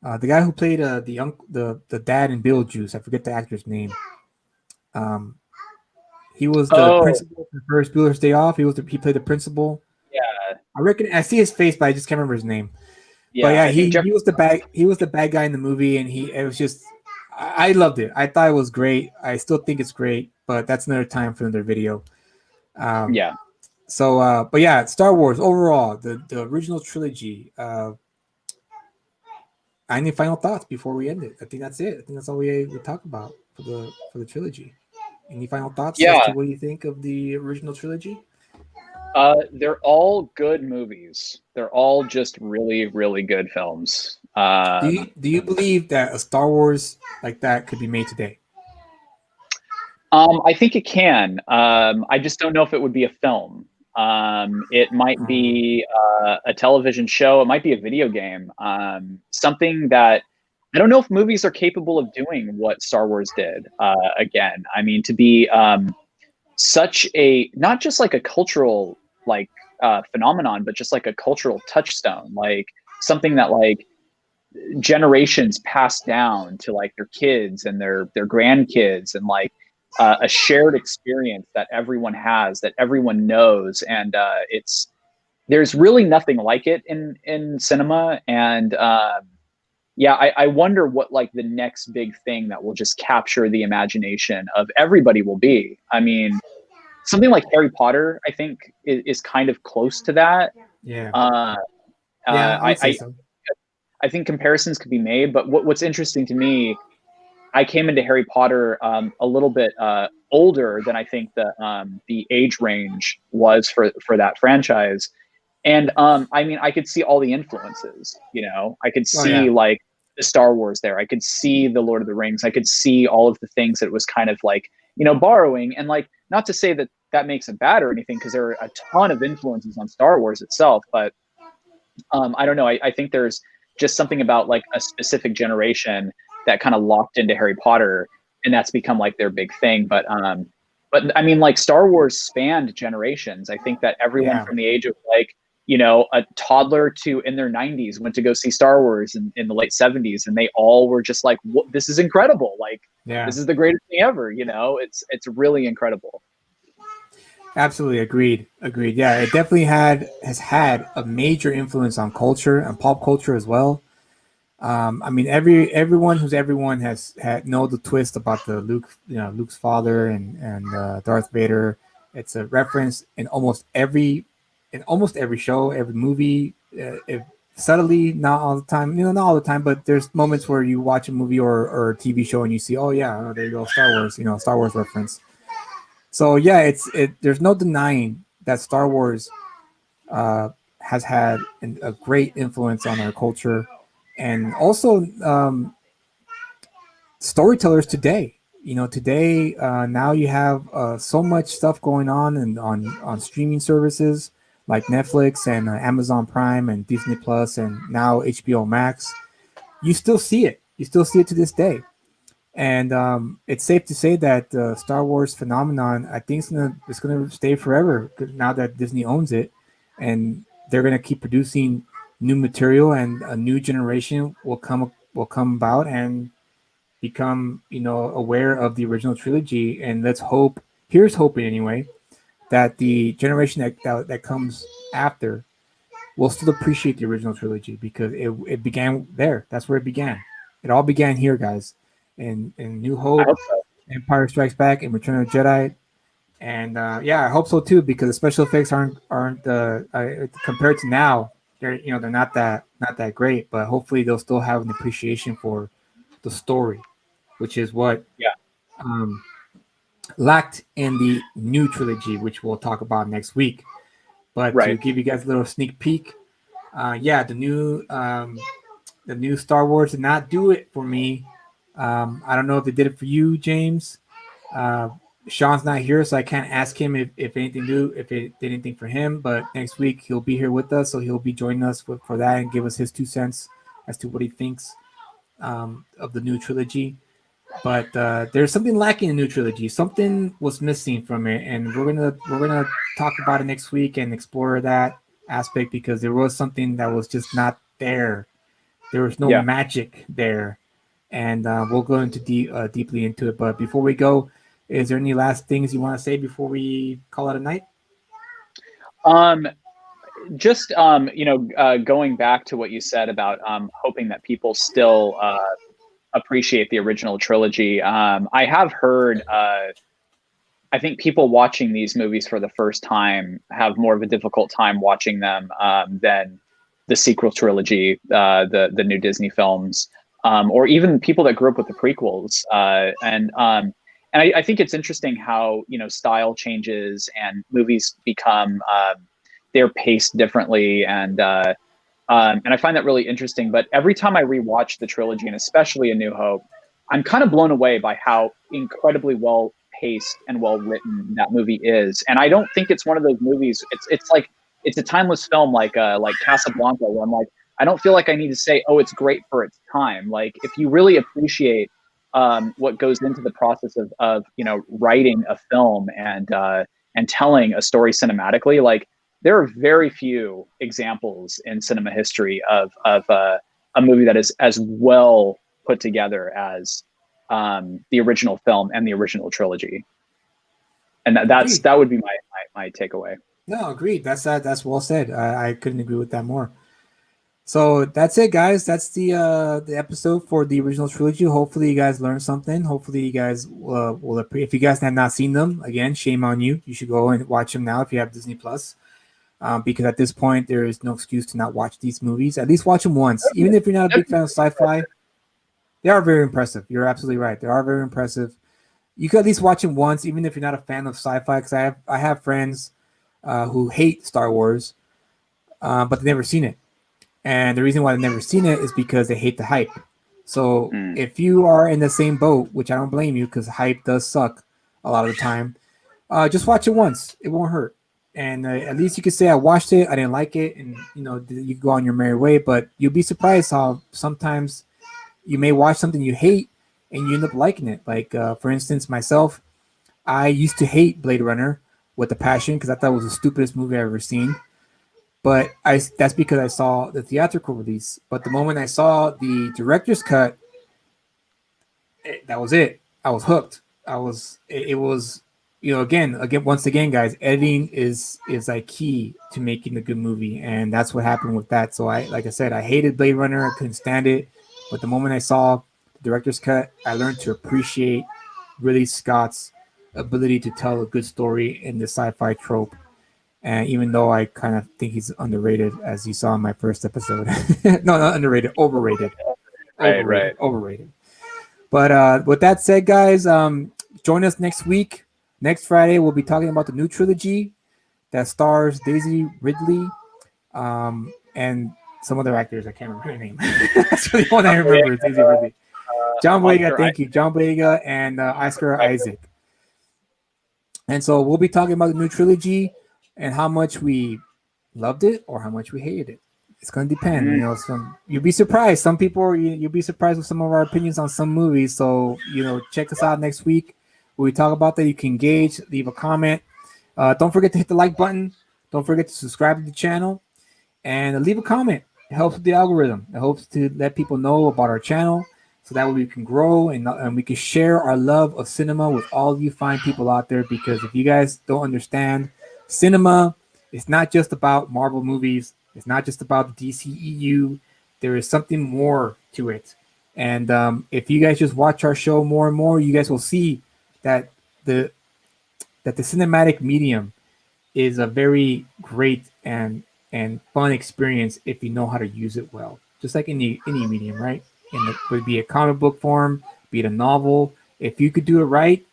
the guy who played the dad in Beetlejuice, I forget the actor's name. He was the principal for Ferris Bueller's Day Off. He played the principal.
Yeah.
I see his face, but I just can't remember his name.
Yeah.
But yeah, he was the bad guy in the movie, and it was just, I loved it. I thought it was great. I still think it's great, but that's another time for another video.
Yeah.
So, but yeah, Star Wars overall, the original trilogy. Any final thoughts before we end it? I think that's it. I think that's all we talk about for the trilogy. Any final thoughts as to what you think of the original trilogy?
They're all good movies. They're all just really, really good films.
Do you believe that a Star Wars like that could be made today?
I think it can. I just don't know if it would be a film. It might be a television show. It might be a video game. Something that I don't know if movies are capable of doing what Star Wars did. Again, I mean, to be such a, not just like a cultural phenomenon, but just like a cultural touchstone, like something that like generations pass down to like their kids and their grandkids, and like a shared experience that everyone has, that everyone knows, and there's really nothing like it in cinema. And I wonder what like the next big thing that will just capture the imagination of everybody will be. I mean, something like Harry Potter, I think, is kind of close to that.
Yeah.
I think comparisons could be made, but what's interesting to me, I came into Harry Potter a little bit older than I think the age range was for that franchise. And I mean, I could see all the influences, you know, I could
Oh
see
yeah.
like the Star Wars there. I could see the Lord of the Rings. I could see all of the things that it was kind of like, you know, borrowing. And like, not to say that that makes it bad or anything, because there are a ton of influences on Star Wars itself. But I don't know. I think there's just something about like a specific generation that kind of locked into Harry Potter, and that's become like their big thing. But I mean, like Star Wars spanned generations. I think that everyone
Yeah.
from the age of like, you know, a toddler to in their 90s went to go see Star Wars in the late 70s, and they all were just like, this is incredible. Like,
Yeah.
this is the greatest thing ever. You know, it's really incredible.
Absolutely agreed. Agreed. Yeah, it definitely has had a major influence on culture and pop culture as well. I mean, everyone who's everyone has had know the twist about the Luke, you know, Luke's father and Darth Vader. It's a reference in almost every show, every movie. If subtly, not all the time, you know, not all the time, but there's moments where you watch a movie or a TV show and you see, oh yeah, oh, there you go, Star Wars, you know, Star Wars reference. So yeah, there's no denying that Star Wars has had a great influence on our culture, and also storytellers today. You know, today now you have so much stuff going on and on streaming services like Netflix and Amazon Prime and Disney Plus and now HBO Max. You still see it. You still see it to this day. And it's safe to say that the Star Wars phenomenon, I think, it's gonna stay forever now that Disney owns it, and they're gonna keep producing new material, and a new generation will come about and become, you know, aware of the original trilogy. And let's hope, here's hoping anyway, that the generation that comes after will still appreciate the original trilogy, because it began there. That's where it began. It all began here, guys. In New
I
Hope,
hope so.
Empire Strikes Back, and Return of the Jedi. And yeah, I hope so too, because the special effects aren't compared to now. They're not that great, but hopefully they'll still have an appreciation for the story, which is what
Yeah.
um, lacked in the new trilogy, which we'll talk about next week. But to
Right.
give you guys a little sneak peek, yeah, the new Star Wars did not do it for me. I don't know if they did it for you, James. Uh, Sean's not here, so I can't ask him if if it did anything for him. But next week he'll be here with us, so he'll be joining us for that and give us his 2 cents as to what he thinks of the new trilogy. But there's something lacking in the new trilogy. Something was missing from it, and we're gonna talk about it next week and explore that aspect, because there was something that was just not there. There was no
Yeah.
magic there, and we'll go into deeply into it. But before we go, is there any last things you want to say before we call it a night?
Um, just you know, going back to what you said about hoping that people still appreciate the original trilogy. I have heard. I think people watching these movies for the first time have more of a difficult time watching them than the sequel trilogy, the new Disney films, or even people that grew up with the prequels. And I think it's interesting how, you know, style changes and movies become they're paced differently, and I find that really interesting. But every time I rewatch the trilogy, and especially A New Hope, I'm kind of blown away by how incredibly well paced and well written that movie is. And I don't think it's one of those movies. It's like it's a timeless film, like Casablanca, where I'm like, I don't feel like I need to say, oh, it's great for its time. Like, if you really appreciate what goes into the process of you know, writing a film and telling a story cinematically, like, there are very few examples in cinema history of a movie that is as well put together as the original film and the original trilogy. And
Agreed.
that would be my takeaway.
No, agreed. That's well said. I couldn't agree with that more. So that's it, guys. That's the episode for the original trilogy. Hopefully, you guys learned something. Hopefully, you guys will. If you guys have not seen them, again, shame on you. You should go and watch them now if you have Disney Plus. Because at this point, there is no excuse to not watch these movies. At least watch them once, even if you're not a big fan of sci-fi. They are very impressive. You're absolutely right. They are very impressive. You could at least watch them once, even if you're not a fan of sci-fi. Because I have friends who hate Star Wars, but they've never seen it. And the reason why they've never seen it is because they hate the hype. So
Mm.
if you are in the same boat, which I don't blame you, because hype does suck a lot of the time, just watch it once. It won't hurt. And at least you could say I watched it, I didn't like it, and you go on your merry way. But you'll be surprised how sometimes you may watch something you hate and you end up liking it. Like for instance, myself, I used to hate Blade Runner with a passion because I thought it was the stupidest movie I've ever seen. But that's because I saw the theatrical release. But the moment I saw the director's cut, that was it. I was hooked. It was again once again, guys, editing is like key to making a good movie, and that's what happened with that. So like I said, I hated Blade Runner. I couldn't stand it. But the moment I saw the director's cut, I learned to appreciate Ridley Scott's ability to tell a good story in the sci-fi trope. And even though I kind of think he's underrated, as you saw in my first episode, no, not underrated, overrated,
Right.
overrated. But with that said, guys, join us next week. Next Friday, we'll be talking about the new trilogy that stars Daisy Ridley and some other actors. I can't remember her name. That's the only one I remember is Daisy Ridley. John Boyega, thank you. John Boyega and Oscar Isaac. And so we'll be talking about the new trilogy and how much we loved it or how much we hated it. It's going to depend. You'll be surprised. Some people, you'll be surprised with some of our opinions on some movies. So, check us out next week where we talk about that. You can engage, leave a comment. Don't forget to hit the like button. Don't forget to subscribe to the channel and leave a comment. It helps with the algorithm. It helps to let people know about our channel so that way we can grow and we can share our love of cinema with all of you fine people out there. Because if you guys don't understand, cinema is not just about Marvel movies. It's not just about the DCEU. There is something more to it. And if you guys just watch our show more and more, you guys will see that the cinematic medium is a very great and fun experience if you know how to use it well. Just like any medium, right? Would be a comic book form, be it a novel. If you could do it right,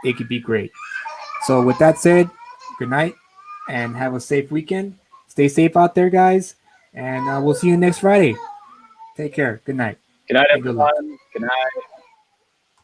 it could be great. So with that said, good night and have a safe weekend. Stay safe out there, guys, and we'll see you next Friday. Take care. Good night.
Good night,
And good luck.
everyone. Good night.